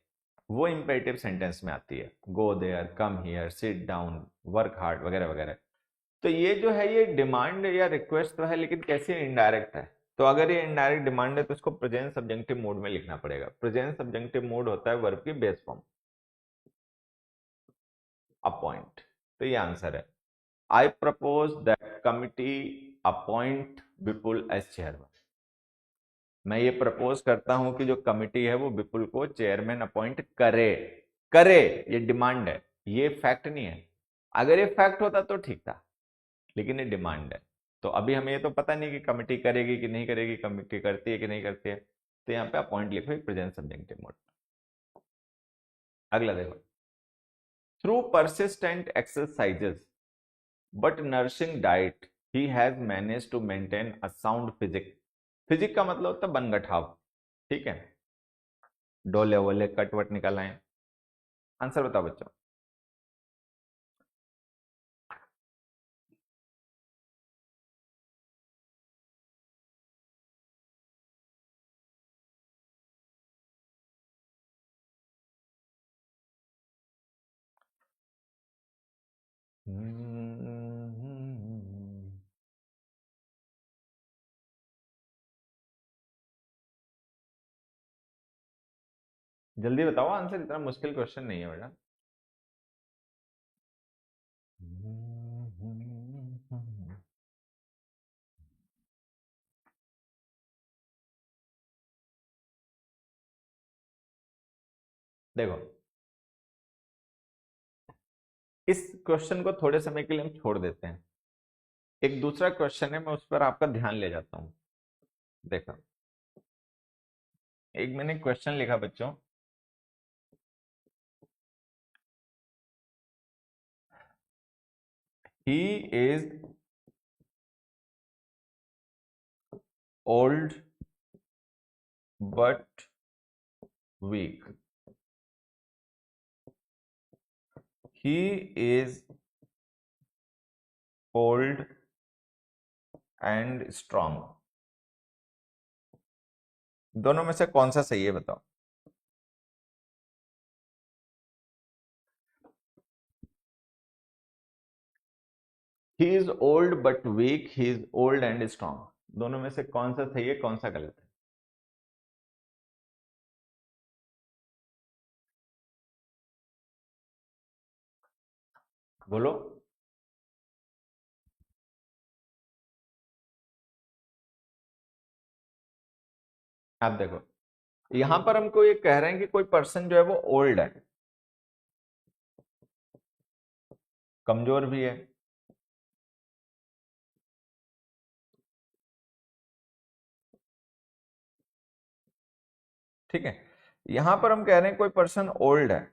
Speaker 1: वो इंपेरेटिव सेंटेंस में आती है, go there, come here, sit down, work hard, वगैरह वगैरह। तो ये जो है ये डिमांड या रिक्वेस्ट तो है, लेकिन कैसे इनडायरेक्ट है। तो अगर ये इनडायरेक्ट डिमांड है तो इसको प्रेजेंट सब्जेक्टिव मोड में लिखना पड़ेगा। प्रेजेंट सब्जेक्टिव मोड होता है वर्ब की बेस फॉर्म, अपॉइंट। तो ये आंसर है, I propose that committee appoint Vipul as chairman. मैं ये प्रपोज करता हूं कि जो कमिटी है वो विपुल को चेयरमैन अपॉइंट करे। करे, ये डिमांड है, ये फैक्ट नहीं है। अगर ये फैक्ट होता तो ठीक था, लेकिन ये डिमांड है। तो अभी हमें ये तो पता नहीं कि कमिटी करेगी कि नहीं करेगी, कमिटी करती है कि नहीं करती है। तो यहाँ पे अपॉइंट लिखो प्रेजेंट सब्जेक्टिव मोड। अगला देखो, through persistent exercises but nourishing diet he has manage to maintain a sound physique. Physique का मतलब होता है बनगठाव, ठीक है। डोले वोले कट वट निकल आए। आंसर बताओ बच्चों। जल्दी बताओ आंसर, इतना मुश्किल क्वेश्चन नहीं है बेटा। देखो, इस क्वेश्चन को थोड़े समय के लिए हम छोड़ देते हैं। एक दूसरा क्वेश्चन है, मैं उस पर आपका ध्यान ले जाता हूं। देखो, एक मैंने क्वेश्चन लिखा बच्चों, he is old but weak. He is old and strong. दोनों में से कौन सा सही है बताओ। He is old but weak, he is old and strong. दोनों में से कौन सा सही है, कौन सा गलत है? बोलो। आप देखो, यहां पर हमको ये कह रहे हैं कि कोई पर्सन जो है वो ओल्ड है, कमजोर भी है, ठीक है। यहां पर हम कह रहे हैं कोई पर्सन ओल्ड है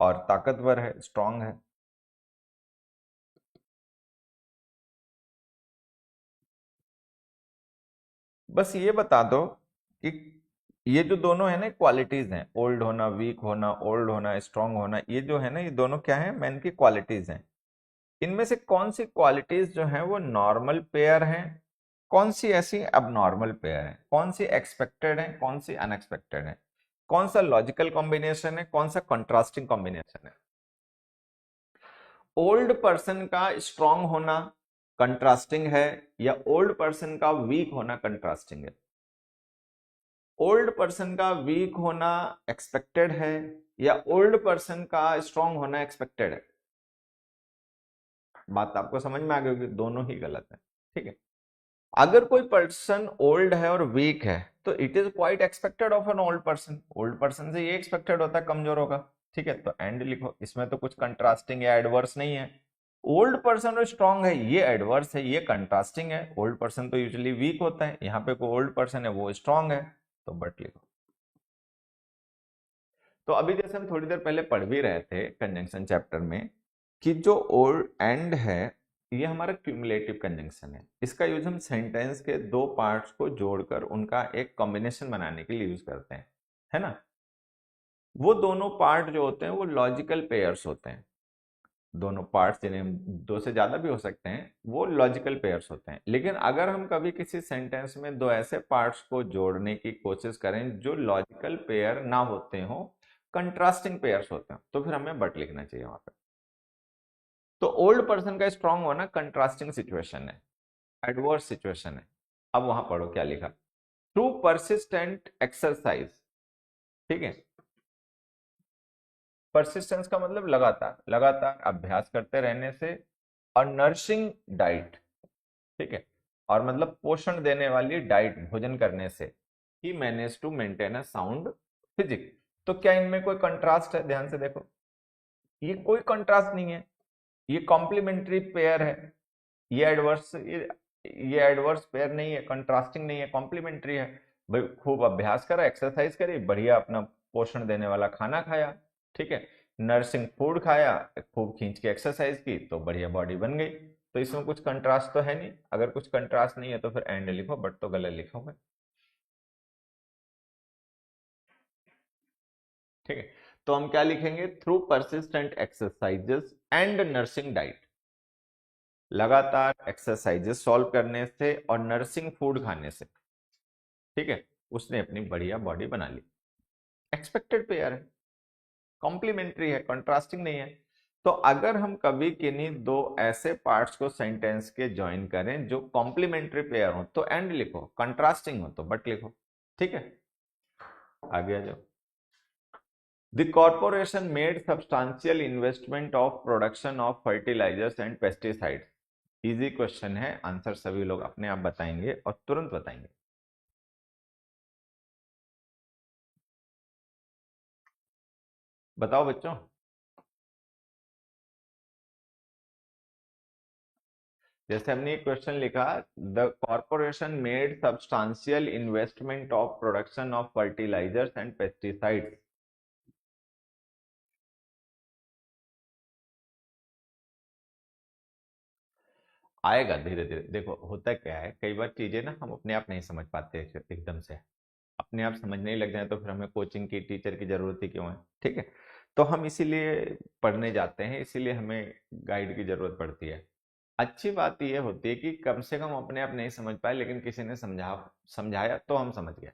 Speaker 1: और ताकतवर है, स्ट्रांग है। बस ये बता दो कि ये जो दोनों है ना क्वालिटीज हैं, ओल्ड होना, वीक होना, ओल्ड होना, स्ट्रांग होना, ये जो है ना ये दोनों क्या है, मैन की क्वालिटीज हैं। इनमें से कौन सी क्वालिटीज जो हैं वो नॉर्मल पेयर हैं, कौन सी ऐसी अब नॉर्मल पेयर है, कौन सी एक्सपेक्टेड है, कौन सी अनएक्सपेक्टेड है, कौन सा लॉजिकल कॉम्बिनेशन है, कौन सा कंट्रास्टिंग कॉम्बिनेशन है। ओल्ड पर्सन का स्ट्रांग होना कंट्रास्टिंग है, या ओल्ड पर्सन का वीक होना कंट्रास्टिंग है? ओल्ड पर्सन का वीक होना एक्सपेक्टेड है, या ओल्ड पर्सन का स्ट्रांग होना एक्सपेक्टेड है? बात आपको समझ में आ गई होगी, दोनों ही गलत है, ठीक है। अगर कोई पर्सन ओल्ड है और वीक है तो it is quite expected of an old person, old person से ये एक्सपेक्टेड होता है कमजोर होगा, ठीक है। तो एंड लिखो, इसमें तो कुछ कंट्रास्टिंग या एडवर्स नहीं है। ओल्ड पर्सन और स्ट्रांग है, ये एडवर्स है, ये कंट्रास्टिंग है। ओल्ड पर्सन तो यूजुअली वीक होता है, यहाँ पे कोई ओल्ड पर्सन है वो स्ट्रांग है, तो बट लिखो। तो अभी जैसे हम थोड़ी देर पहले पढ़ भी रहे थे कंजंक्शन चैप्टर में कि जो ओल्ड एंड है ये हमारा क्यूमुलेटिव कंजंक्शन है। इसका यूज हम सेंटेंस के दो पार्ट्स को जोड़कर उनका एक कॉम्बिनेशन बनाने के लिए यूज करते हैं, है ना। वो दोनों पार्ट जो होते हैं वो लॉजिकल पेयर्स होते हैं। दोनों पार्ट्स जिन्हें हम दो से ज्यादा भी हो सकते हैं वो लॉजिकल पेयर्स होते हैं। लेकिन अगर हम कभी किसी सेंटेंस में दो ऐसे पार्ट्स को जोड़ने की कोशिश करें जो लॉजिकल पेयर ना होते हो, कंट्रास्टिंग पेयर्स होते हैं, तो फिर हमें बट लिखना चाहिए वहां पे। तो ओल्ड पर्सन का स्ट्रांग होना कंट्रास्टिंग सिचुएशन है, एडवर्स सिचुएशन है। अब वहां पढ़ो क्या लिखा। थ्रू परसिस्टेंट एक्सरसाइज, ठीक है। परसिस्टेंस का मतलब लगातार, लगातार अभ्यास करते रहने से, और नर्सिंग डाइट, ठीक है, और मतलब पोषण देने वाली डाइट भोजन करने से ही manage to maintain a sound physique. तो क्या इनमें कोई कंट्रास्ट है? ध्यान से देखो, ये कोई कंट्रास्ट नहीं है, ये कॉम्प्लीमेंट्री पेयर है। ये एडवर्स पेयर नहीं है, कंट्रास्टिंग नहीं है, कॉम्प्लीमेंट्री है। भाई खूब अभ्यास करा, एक्सरसाइज करी, बढ़िया अपना पोषण देने वाला खाना खाया, ठीक है, नर्सिंग फूड खाया, खूब खींच के एक्सरसाइज की तो बढ़िया बॉडी बन गई। तो इसमें कुछ कंट्रास्ट तो है नहीं। अगर कुछ कंट्रास्ट नहीं है तो फिर एंड लिखो, बट तो गलत लिखोगे, ठीक है। तो हम क्या लिखेंगे? Through persistent exercises and nursing diet, लगातार एक्सरसाइजेस सॉल्व करने से और नर्सिंग फूड खाने से, ठीक है, उसने अपनी बढ़िया बॉडी बना ली। एक्सपेक्टेड पेयर है, कॉम्प्लीमेंट्री है, कंट्रास्टिंग नहीं है। तो अगर हम कभी किन्हीं दो ऐसे पार्ट्स को सेंटेंस के ज्वाइन करें जो कॉम्प्लीमेंट्री पेयर हो तो एंड लिखो, कंट्रास्टिंग हो तो बट लिखो, ठीक है। आगे आ जाओ। The corporation made substantial investment of production of fertilizers and pesticides. Easy question है, आंसर सभी लोग अपने आप बताएंगे और तुरंत बताएंगे। बताओ बच्चों। जैसे हमने एक क्वेश्चन लिखा, the corporation made substantial investment of production of fertilisers and pesticides. आएगा धीरे धीरे। देखो होता क्या है, कई बार चीजें ना हम अपने आप नहीं समझ पाते एकदम से। अपने आप समझने ही लग जाए तो फिर हमें कोचिंग की, टीचर की जरूरत ही क्यों है, ठीक है। तो हम इसीलिए पढ़ने जाते हैं, इसीलिए हमें गाइड की जरूरत पड़ती है। अच्छी बात यह होती है कि कम से कम अपने आप नहीं समझ पाए लेकिन किसी ने समझाया तो हम समझ गए।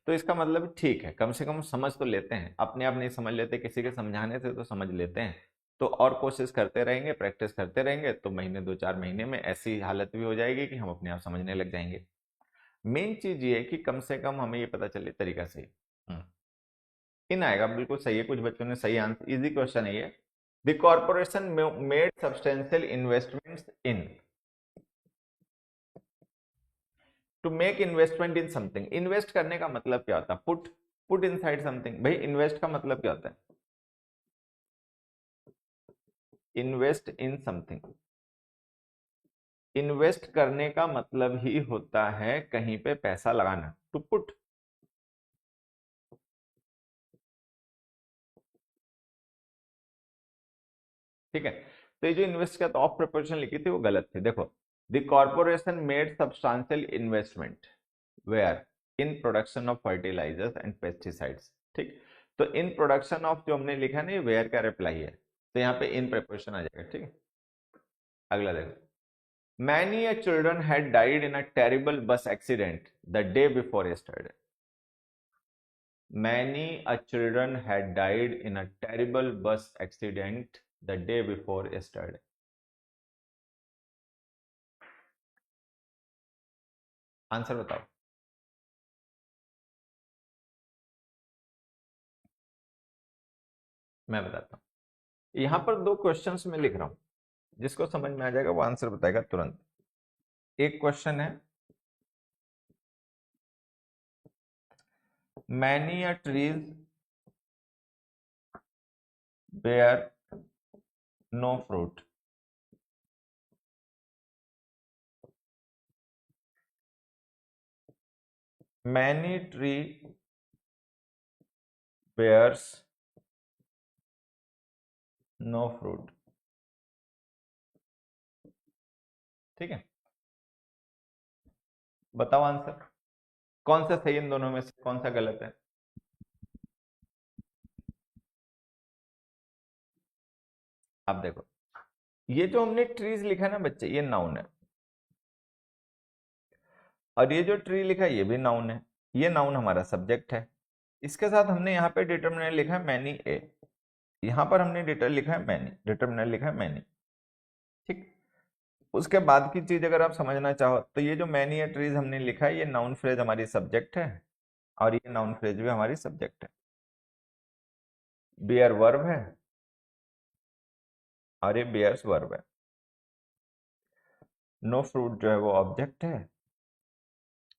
Speaker 1: तो इसका मतलब ठीक है, कम से कम समझ तो लेते हैं। अपने आप नहीं समझ लेते, किसी के समझाने से तो समझ लेते हैं। तो और कोशिश करते रहेंगे, प्रैक्टिस करते रहेंगे, तो महीने 2-4 महीने में ऐसी हालत भी हो जाएगी कि हम अपने आप समझने लग जाएंगे। मेन चीज ये है कि कम से कम हमें ये पता चले तरीका सही। इन आएगा, बिल्कुल सही है, कुछ बच्चों ने सही आंसर, इजी क्वेश्चन है ये। The corporation made substantial investments in, to make investment in something. Invest करने का मतलब क्या होता है? Put, put inside something. भाई इन्वेस्ट का मतलब क्या होता है? Invest in something. इन्वेस्ट करने का मतलब ही होता है कहीं पे पैसा लगाना, टू पुट। ठीक है। तो ये जो इन्वेस्ट का तो ऑफ प्रोपोर्शन लिखी थी वो गलत थी। देखो, the corporation made substantial investment where, in production of fertilisers and pesticides, ठीक। तो इन प्रोडक्शन ऑफ जो हमने लिखा है ना, ये वेयर का रिप्लाई है, तो यहाँ पे इन प्रिपरेशन आ जाएगा, ठीक है। अगला देखो। Many a children had died in a terrible bus accident the day before yesterday. Many a children had died in a terrible bus accident the day before yesterday. Answer बताओ। मैं बताता हूं। यहां पर दो क्वेश्चंस में लिख रहा हूं, जिसको समझ में आ जाएगा वो आंसर बताएगा तुरंत। एक क्वेश्चन है, many a trees bear no fruit. Many tree bears no fruit। ठीक है, बताओ आंसर कौन सा सही, इन दोनों में से कौन सा गलत है? अब देखो, ये जो हमने ट्रीज लिखा है ना बच्चे, ये नाउन है, और ये जो ट्री लिखा है ये भी नाउन है। ये नाउन हमारा सब्जेक्ट है। इसके साथ हमने यहाँ पे डिटर्मिनर लिखा है मैनी ए, यहाँ पर हमने डिटर्मिनर लिखा है मैनी। ठीक, उसके बाद की चीज अगर आप समझना चाहो तो ये जो मैनी या ट्रीज हमने लिखा है, ये नाउन फ्रेज हमारी सब्जेक्ट है, और ये नाउन फ्रेज भी हमारी सब्जेक्ट है। बियर वर्ब है और ये बियर्स वर्ब है। नो फ्रूट जो है वो ऑब्जेक्ट है,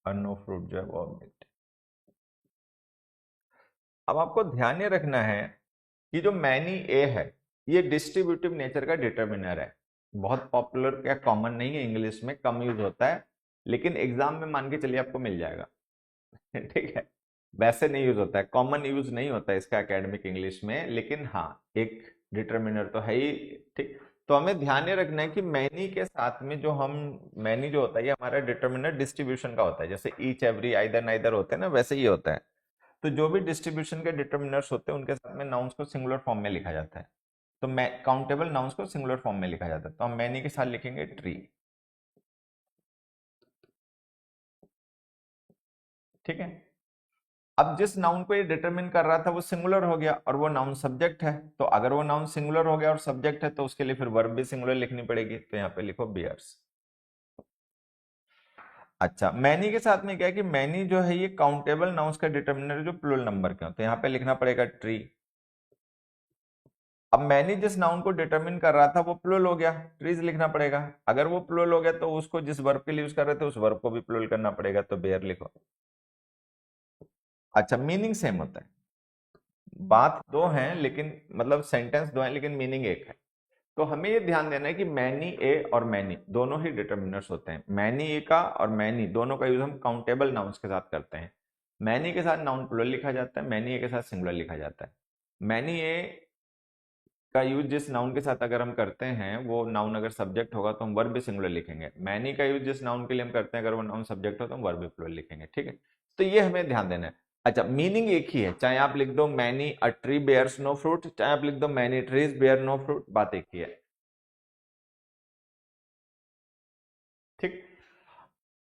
Speaker 1: और नो फ्रूट जो है वो ऑब्जेक्ट है। अब आपको ध्यान ये रखना है कि जो मैनी ए है, ये डिस्ट्रीब्यूटिव नेचर का डिटर्मिनर है। बहुत पॉपुलर या कॉमन नहीं है, इंग्लिश में कम यूज होता है, लेकिन एग्जाम में मान के चलिए आपको मिल जाएगा। ठीक है, वैसे नहीं यूज होता है, कॉमन यूज नहीं होता है इसका एकेडमिक इंग्लिश में, लेकिन हाँ एक डिटर्मिनर तो है ही। ठीक, तो हमें ध्यान ये रखना है कि मैनी के साथ में जो हम, मैनी जो होता है ये हमारा डिटर्मिनर डिस्ट्रीब्यूशन का होता है, जैसे ईच एवरी आइदर नाइदर होते हैं ना, वैसे ही होता है। तो जो भी डिस्ट्रीब्यूशन के डिटर्मिनर्स होते हैं उनके साथ में नाउन्स को सिंगुलर फॉर्म में लिखा जाता है। तो मैं काउंटेबल नाउन्स को सिंगुलर फॉर्म में लिखा जाता है, तो हम मैनी के साथ लिखेंगे ट्री। ठीक है, अब जिस नाउन को ये डिटरमिन कर रहा था वो सिंगुलर हो गया, और वो नाउन सब्जेक्ट है, तो अगर वो नाउन सिंगुलर हो गया और सब्जेक्ट है तो उसके लिए फिर वर्ब भी सिंगुलर लिखनी पड़ेगी, तो यहाँ पे लिखो बियर्स। अच्छा, मैनी के साथ में क्या है कि मैनी जो है ये काउंटेबल नाउन्स का डिटर्मिनर जो प्लूरल नंबर के होते हैं, यहाँ पे लिखना पड़ेगा ट्री। अब मैनी जिस नाउन को डिटरमिन कर रहा था वो प्लूरल हो गया, ट्रीज लिखना पड़ेगा। अगर वो प्लूरल हो गया तो उसको जिस वर्ब के लिए यूज कर रहे थे उस वर्ब को भी प्लूरल करना पड़ेगा, तो बेयर लिखो। अच्छा, मीनिंग सेम होता है, बात दो है लेकिन, मतलब सेंटेंस दो है लेकिन मीनिंग एक है। तो हमें ये ध्यान देना है कि मैनी ए और मैनी दोनों ही डिटर्मिनर्स होते हैं। मैनी ए का और मैनी दोनों का यूज हम काउंटेबल नाउन्स के साथ करते हैं। मैनी के साथ नाउन प्लूरल लिखा जाता है, मैनी ए के साथ सिंगुलर लिखा जाता है। मैनी ए का यूज जिस नाउन के साथ अगर हम करते हैं, वो नाउन अगर सब्जेक्ट होगा तो हम वर्ब भी सिंगुलर लिखेंगे। मैनी का यूज जिस नाउन के लिए हम करते हैं, अगर वो नाउन सब्जेक्ट हो तो हम वर्ब भी प्लूरल लिखेंगे। ठीक है, तो ये हमें ध्यान देना है। अच्छा, मीनिंग एक ही है, चाहे आप लिख दो many a tree bears no fruit, चाहे आप लिख दो many trees bear no fruit, बात एक ही है। ठीक,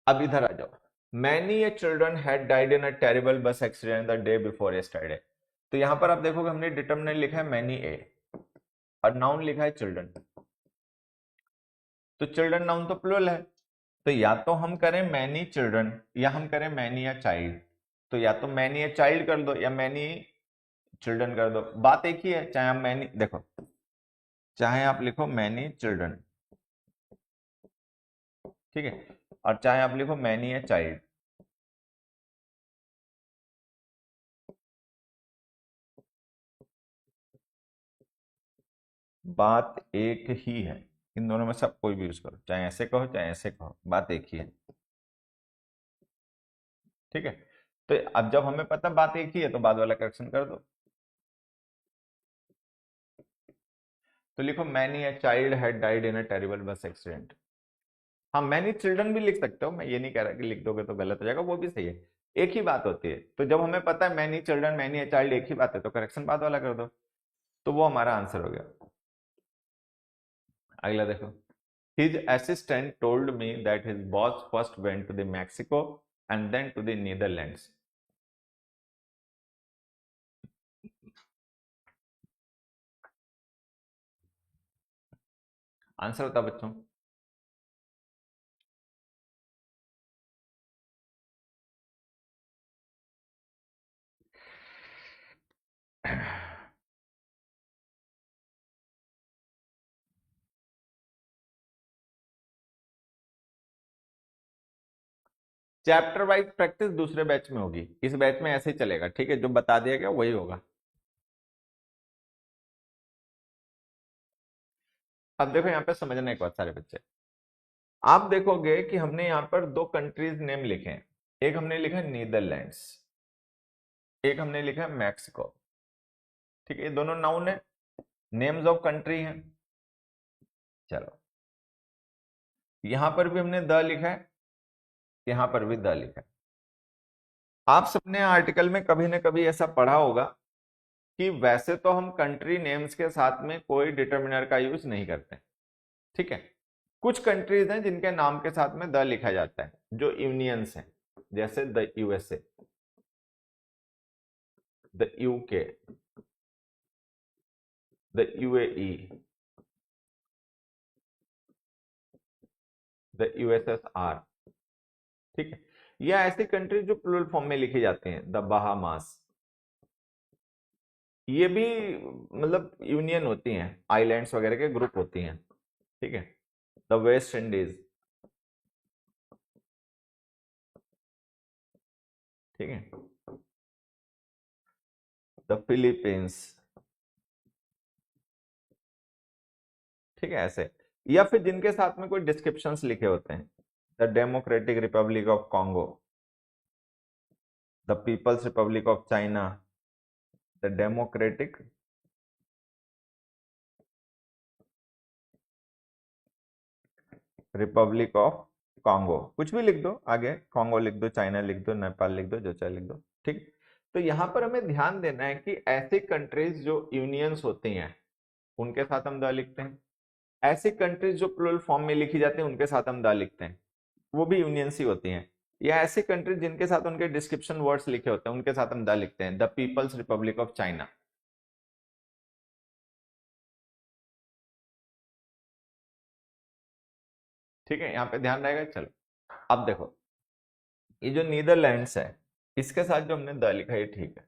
Speaker 1: अब इधर आ जाओ। Many a children had died in a terrible bus accident the day before yesterday. तो यहां पर आप देखोगे हमने डिटर्मिनर लिखा है मैनी ए और नाउन लिखा है चिल्ड्रन। तो चिल्ड्रन नाउन तो प्लूरल है, तो या तो हम करें मैनी चिल्ड्रन या हम करें मैनी या चाइल्ड। तो या तो मैनी या चाइल्ड कर दो या मैनी चिल्ड्रन कर दो, बात एक ही है। चाहे आप मैनी देखो, चाहे आप लिखो मैनी चिल्ड्रन, ठीक है, और चाहे आप लिखो मैनी या चाइल्ड, बात एक ही है। इन दोनों में सब कोई भी यूज करो, चाहे ऐसे कहो चाहे ऐसे कहो, बात एक ही है। ठीक है, तो अब जब हमें पता बात एक ही है तो बाद वाला करेक्शन कर दो। तो लिखो many a child had died in a terrible bus accident. हाँ, मैनी चिल्ड्रन भी लिख सकते हो, मैं ये नहीं कह रहा कि लिख दोगे तो गलत हो जाएगा, वो भी सही है। एक ही बात होती है, तो जब हमें पता है many children many a child एक ही बात है, तो करेक्शन बाद वाला कर दो, तो वो हमारा आंसर हो गया। अगला देखो, his assistant told me that his boss first went to the Mexico and then to the Netherlands। Answer होता बच्चों। चैप्टर वाइज प्रैक्टिस दूसरे बैच में होगी, इस बैच में ऐसे ही चलेगा। ठीक है, जो बता दिया गया वही होगा। अब देखो यहाँ पे समझना एक बात सारे बच्चे, आप देखोगे कि हमने यहाँ पर दो कंट्रीज नेम लिखे हैं। एक हमने लिखा है नीदरलैंड्स, एक हमने लिखा है मैक्सिको। ठीक है, ये दोनों नाउन है, नेम्स ऑफ कंट्री हैं। चलो, यहां पर भी हमने द लिखा है, यहां पर भी द लिखा है। आप सबने आर्टिकल में कभी ना कभी ऐसा पढ़ा होगा कि वैसे तो हम कंट्री नेम्स के साथ में कोई डिटर्मिनर का यूज नहीं करते, ठीक है। कुछ कंट्रीज हैं जिनके नाम के साथ में द लिखा जाता है, जो यूनियंस हैं, जैसे the USA, the UK, the UAE, the USSR, ठीक है। या ऐसी कंट्री जो प्लूरल फॉर्म में लिखी जाती हैं, द बहामास, ये भी मतलब यूनियन होती हैं, आइलैंड्स वगैरह के ग्रुप होती हैं, ठीक है। द वेस्ट इंडीज, ठीक है, द फिलीपींस, ठीक है, ऐसे। या फिर जिनके साथ में कोई डिस्क्रिप्शंस लिखे होते हैं, the Democratic Republic of Congo, the People's Republic of China, the Democratic Republic of Congo, कुछ भी लिख दो आगे, कॉन्गो लिख दो, चाइना लिख दो, नेपाल लिख दो, जो चाहे लिख दो, ठीक। तो यहां पर हमें ध्यान देना है कि ऐसी कंट्रीज जो यूनियंस होती हैं उनके साथ हम द लिखते हैं, ऐसी कंट्रीज जो प्लूरल फॉर्म में लिखी जाती हैं उनके साथ हम द लिखते हैं, वो भी यूनियंस ही होती हैं। या ऐसी कंट्रीज जिनके साथ उनके डिस्क्रिप्शन वर्ड्स लिखे होते हैं उनके साथ हम द लिखते हैं, the People's Republic of China. ठीक है, यहाँ पे ध्यान रहेगा। चलो, अब देखो, ये जो नीदरलैंड्स है इसके साथ जो हमने द लिखा है ठीक है,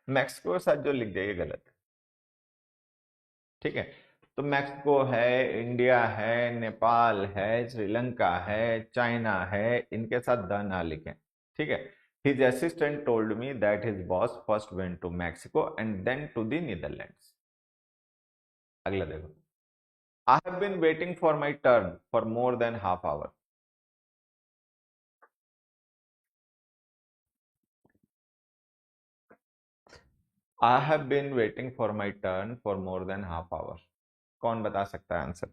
Speaker 1: मैक्सिको के साथ जो लिख दिया ये गलत है, ठीक है। तो मैक्सिको है, इंडिया है, नेपाल है, श्रीलंका है, चाइना है, इनके साथ द ना लिखें, ठीक है। His assistant told me that his boss first went to Mexico and then to the Netherlands. अगला देखो, I have been waiting for my turn for more than half hour. I have been waiting for my turn for more than half hour. कौन बता सकता है answer?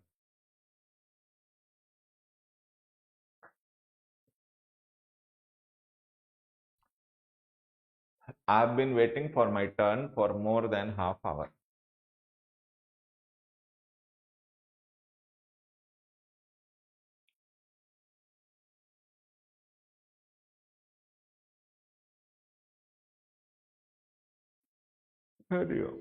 Speaker 1: I have been waiting for my turn for more than half hour. Hariom.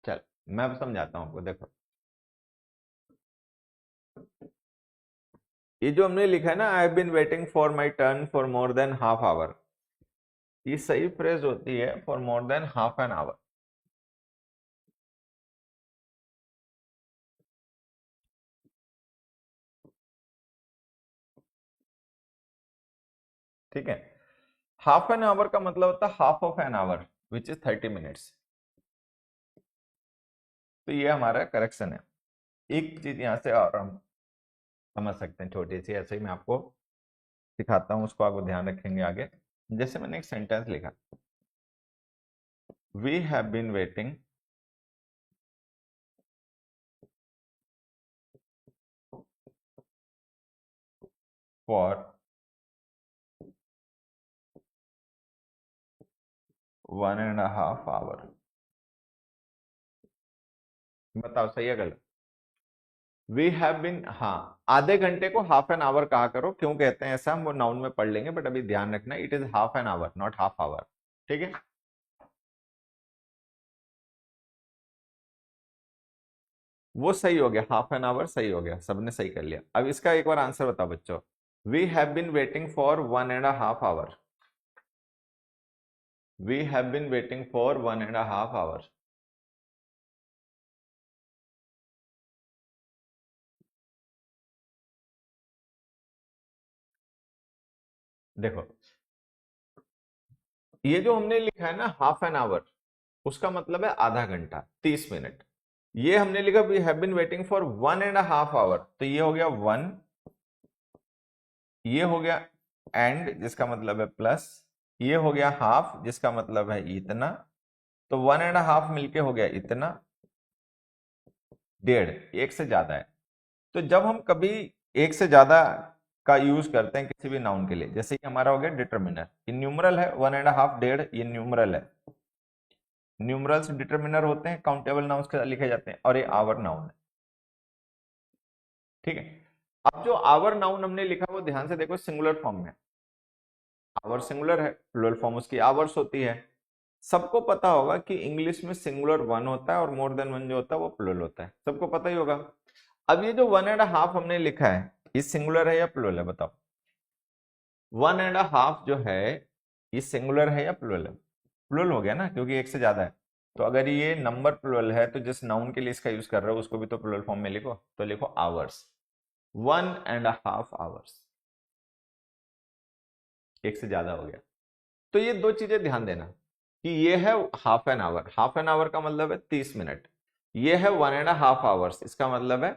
Speaker 1: चल, मैं अब समझाता हूँ आपको, देखो ये जो हमने लिखा है ना, I have been waiting for my turn for more than half hour, ये सही फ्रेज होती है for more than half an hour. ठीक है, हाफ एन आवर का मतलब होता है half of an hour which is 30 minutes. तो ये हमारा करेक्शन है। एक चीज यहां से और हम समझ सकते हैं, छोटी सी, ऐसे ही मैं आपको सिखाता हूं, उसको आपको ध्यान रखेंगे आगे। जैसे मैंने एक सेंटेंस लिखा, we have been waiting for 1.5 hour. बताओ सही है गलत? वी हैव बीन, हाँ, आधे घंटे को हाफ एन आवर कहा करो, क्यों कहते हैं ऐसा हम वो नाउन में पढ़ लेंगे, बट अभी ध्यान रखना it is half an our not half hour, ठीक है। वो सही हो गया, हाफ एन आवर सही हो गया, सबने सही कर लिया। अब इसका एक बार आंसर बताओ बच्चों, we have been waiting for 1.5 hour, we have been waiting for 1.5 hour. देखो, ये जो हमने लिखा है ना हाफ एन आवर, उसका मतलब है आधा घंटा, 30 मिनट। ये हमने लिखा we have been waiting for 1.5 hour, तो ये हो गया 1, ये हो गया एंड, जिसका मतलब है प्लस, ये हो गया हाफ, जिसका मतलब है इतना, तो 1.5 मिलके हो गया इतना, 1.5 एक से ज्यादा है। तो जब हम कभी एक से ज्यादा का यूज करते हैं किसी भी नाउन के लिए, जैसे कि हमारा हो गया डिटरमिनर, ये न्यूमरल है, 1.5 1.5 ये न्यूमरल है। न्यूमरल्स डिटरमिनर होते हैं, काउंटेबल नाउन्स के साथ लिखे जाते हैं, और ये आवर नाउन है। ठीक है, अब जो आवर नाउन हमने लिखा वो ध्यान से देखो, सिंगुलर फॉर्म में। आवर सिंगुलर है, प्लूरल फॉर्म उसकी आवर्स होती है। सबको पता होगा कि इंग्लिश में सिंगुलर वन होता है और मोर देन वन जो होता है वो प्लूरल होता है, सबको पता ही होगा। अब ये जो 1.5 हमने लिखा है, ये सिंगुलर है या प्लूरल है, बताओ। 1.5 जो है ये सिंगुलर है या प्लूरल है? प्लूरल हो गया ना, क्योंकि एक से ज्यादा है। तो अगर ये नंबर प्लूरल है तो जिस नाउन के लिए इसका यूज कर रहे हो उसको भी तो प्लूरल फॉर्म में लिखो, तो लिखो आवर्स, 1.5 आवर्स, एक से ज्यादा हो गया। तो ये दो चीजें ध्यान देना कि ये है half an our, half an hour का मतलब है 30 मिनट, ये है 1.5 आवर्स, इसका मतलब है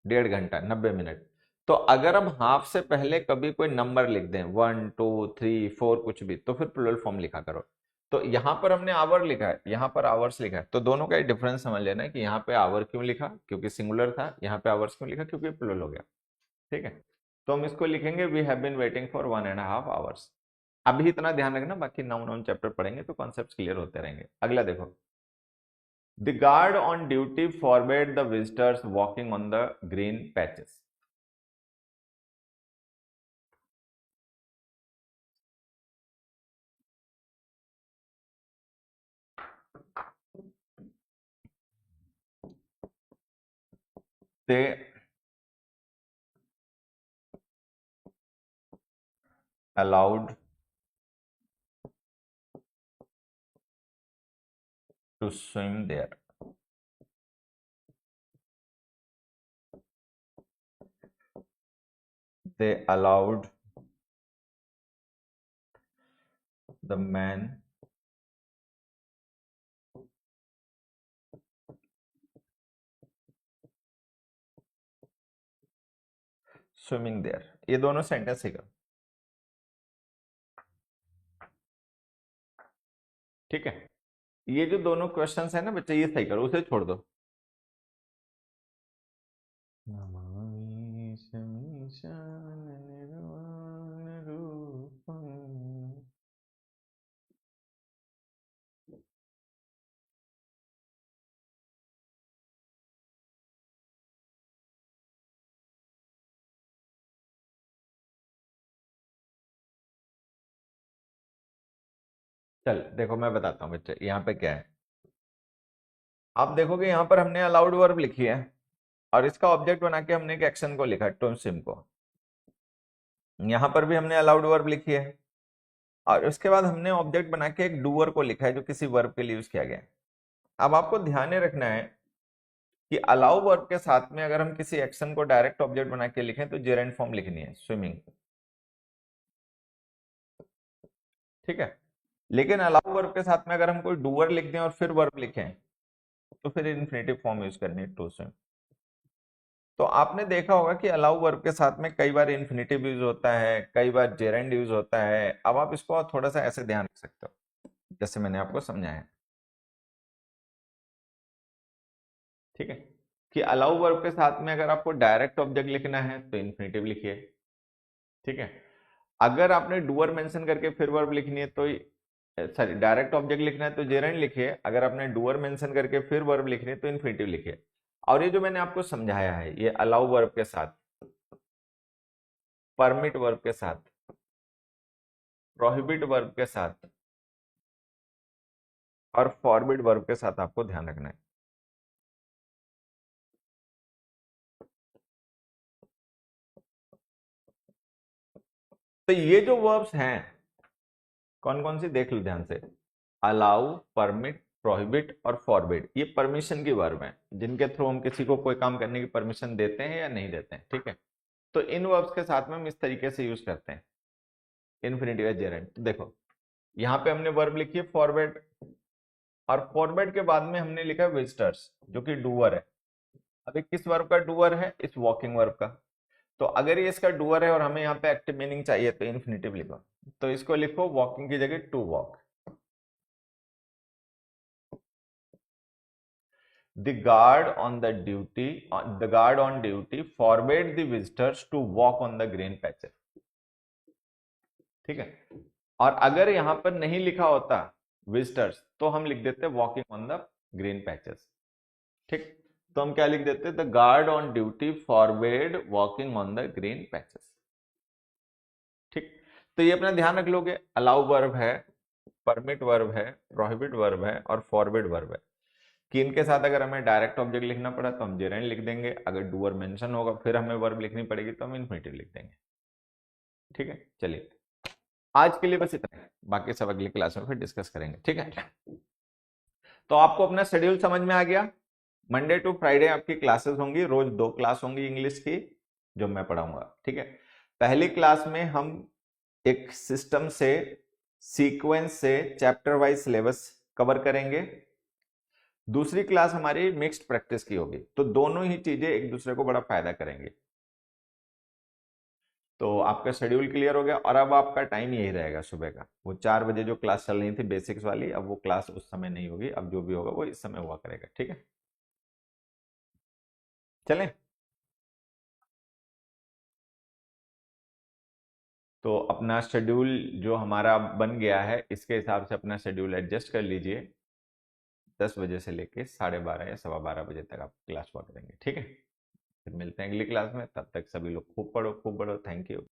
Speaker 1: 1.5 घंटा, 90 मिनट। तो अगर हम हाफ से पहले कभी कोई नंबर लिख दें, 1 2 3 4 कुछ भी, तो फिर प्लूरल फॉर्म लिखा करो। तो यहां पर हमने आवर लिखा है, यहां पर आवर्स लिखा है, तो दोनों का डिफरेंस समझ लेना है कि यहाँ पे आवर क्यों लिखा क्योंकि सिंगुलर था, यहाँ पे आवर्स क्यों लिखा क्योंकि प्लूरल हो गया। ठीक है, तो हम इसको लिखेंगे we have been waiting for 1.5 hours. अभी इतना ध्यान रखना, बाकी नाउन नाउन चैप्टर पढ़ेंगे तो कॉन्सेप्ट्स क्लियर होते रहेंगे। अगला देखो, the guard on duty forbade the visitors walking on the green patches. they allowed to swim there. They allowed the man swimming there। ये दोनों सेंटेंस ही करो, ठीक है। ये जो दोनों क्वेश्चंस है ना बच्चे, ये सही करो, उसे छोड़ दो। नमामि शमीशान निर्वाण रूपम्। चल देखो मैं बताता हूँ बच्चे, यहाँ पे क्या है। आप देखोगे यहाँ पर हमने अलाउड वर्ब लिखी है और इसका ऑब्जेक्ट बना के हमने एक एक्शन को लिखा है, टू स्विम को। यहाँ पर भी हमने अलाउड वर्ब लिखी है और उसके बाद हमने ऑब्जेक्ट बना के एक डूअर को लिखा है जो किसी वर्ब के लिए यूज किया गया है। अब आपको ध्यान में रखना है कि अलाउ वर्ब के साथ में अगर हम किसी एक्शन को डायरेक्ट ऑब्जेक्ट बना के लिखें तो जेरेंट फॉर्म लिखनी है, स्विमिंग। ठीक है, लेकिन अलाउ वर्ब के साथ में अगर हम कोई डूअर लिख दें और फिर वर्ब लिखें तो फिर इन्फिनेटिव फॉर्म यूज करनी है, टू स्विम। तो आपने देखा होगा कि अलाउ वर्ब के साथ में कई बार इन्फिनेटिव यूज होता है, कई बार जेरेंड यूज होता है। अब आप इसको थोड़ा सा ऐसे ध्यान रख सकते हो जैसे मैंने आपको समझाया। ठीक है, कि अलाउ वर्ब के साथ में अगर आपको डायरेक्ट ऑब्जेक्ट लिखना है तो इन्फिनेटिव लिखिए। ठीक है, अगर आपने डूअर मेंशन करके फिर वर्ब लिखनी है तो, सॉरी, डायरेक्ट ऑब्जेक्ट लिखना है तो जेरेंड लिखिए, अगर आपने डूअर मेंशन करके फिर वर्ब लिखनी है तो इन्फिनेटिव लिखिए। और ये जो मैंने आपको समझाया है, ये अलाउ वर्ब के साथ, परमिट वर्ब के साथ, प्रोहिबिट वर्ब के साथ और फॉरबिड वर्ब के साथ आपको ध्यान रखना है। तो ये जो वर्ब्स हैं कौन कौन सी देख लो ध्यान से, अलाउ, परमिट, प्रोहिबिट और फॉरबिड, ये परमिशन की वर्ब हैं जिनके थ्रू हम किसी को कोई काम करने की परमिशन देते हैं या नहीं देते हैं। ठीक है, तो इन वर्ब्स के साथ में हम इस तरीके से यूज करते हैं इन्फिनिटिव या जेरेंट। देखो यहाँ पे हमने वर्ब लिखी है फॉरवर्ड, और फॉरवर्ड के बाद में हमने लिखा है विजिटर्स जो कि डूअर है। अभी किस वर्ब का डूअर है? इस वॉकिंग वर्ब का। तो अगर ये इसका डूअर है और हमें यहाँ पे एक्टिव मीनिंग चाहिए तो इन्फिनेटिव लिखो, तो इसको लिखो वॉकिंग की जगह to walk. The guard on the duty, the guard on duty forbade the visitors to walk on the green patches। ठीक है, और अगर यहां पर नहीं लिखा होता विजिटर्स तो हम लिख देते walking on the green patches. ठीक, तो हम क्या लिख देते, the guard on duty forbade walking on the green patches. ठीक, तो ये अपना ध्यान रख लोगे, अलाउ वर्ब है, परमिट वर्ब है, प्रोहिबिट वर्ब है और फॉरबिड वर्ब है, कि इनके साथ अगर हमें डायरेक्ट ऑब्जेक्ट लिखना पड़ा तो हम जेरेंड लिख देंगे, अगर डूअर मेंशन होगा फिर हमें वर्ब लिखनी पड़ेगी तो हम इन्फिनिटिव लिख देंगे। ठीक है, चलिए आज के लिए बस इतना है, बाकी सब अगली क्लास में फिर डिस्कस करेंगे। ठीक है, तो आपको अपना शेड्यूल समझ में आ गया। मंडे टू फ्राइडे आपकी क्लासेस होंगी, रोज 2 क्लास होंगी इंग्लिश की जो मैं पढ़ाऊंगा। ठीक है, पहली क्लास में हम एक सिस्टम से, सीक्वेंस से चैप्टर वाइज सिलेबस कवर करेंगे। दूसरी क्लास हमारी मिक्स्ड प्रैक्टिस की होगी, तो दोनों ही चीजें एक दूसरे को बड़ा फायदा करेंगे। तो आपका शेड्यूल क्लियर हो गया, और अब आपका टाइम यही रहेगा सुबह का, वो 4 बजे जो क्लास चल रही थी बेसिक्स वाली, अब वो क्लास उस समय नहीं होगी, अब जो भी होगा वो इस समय हुआ करेगा। ठीक है, चलें। तो अपना शेड्यूल जो हमारा बन गया है इसके हिसाब से अपना शेड्यूल एडजस्ट कर लीजिए। 10 बजे से लेके 12:30 या 12:15 बजे तक आप क्लास हुआ करेंगे। ठीक है, फिर मिलते हैं अगली क्लास में, तब तक सभी लोग खूब पढ़ो खूब पढ़ो। Thank you.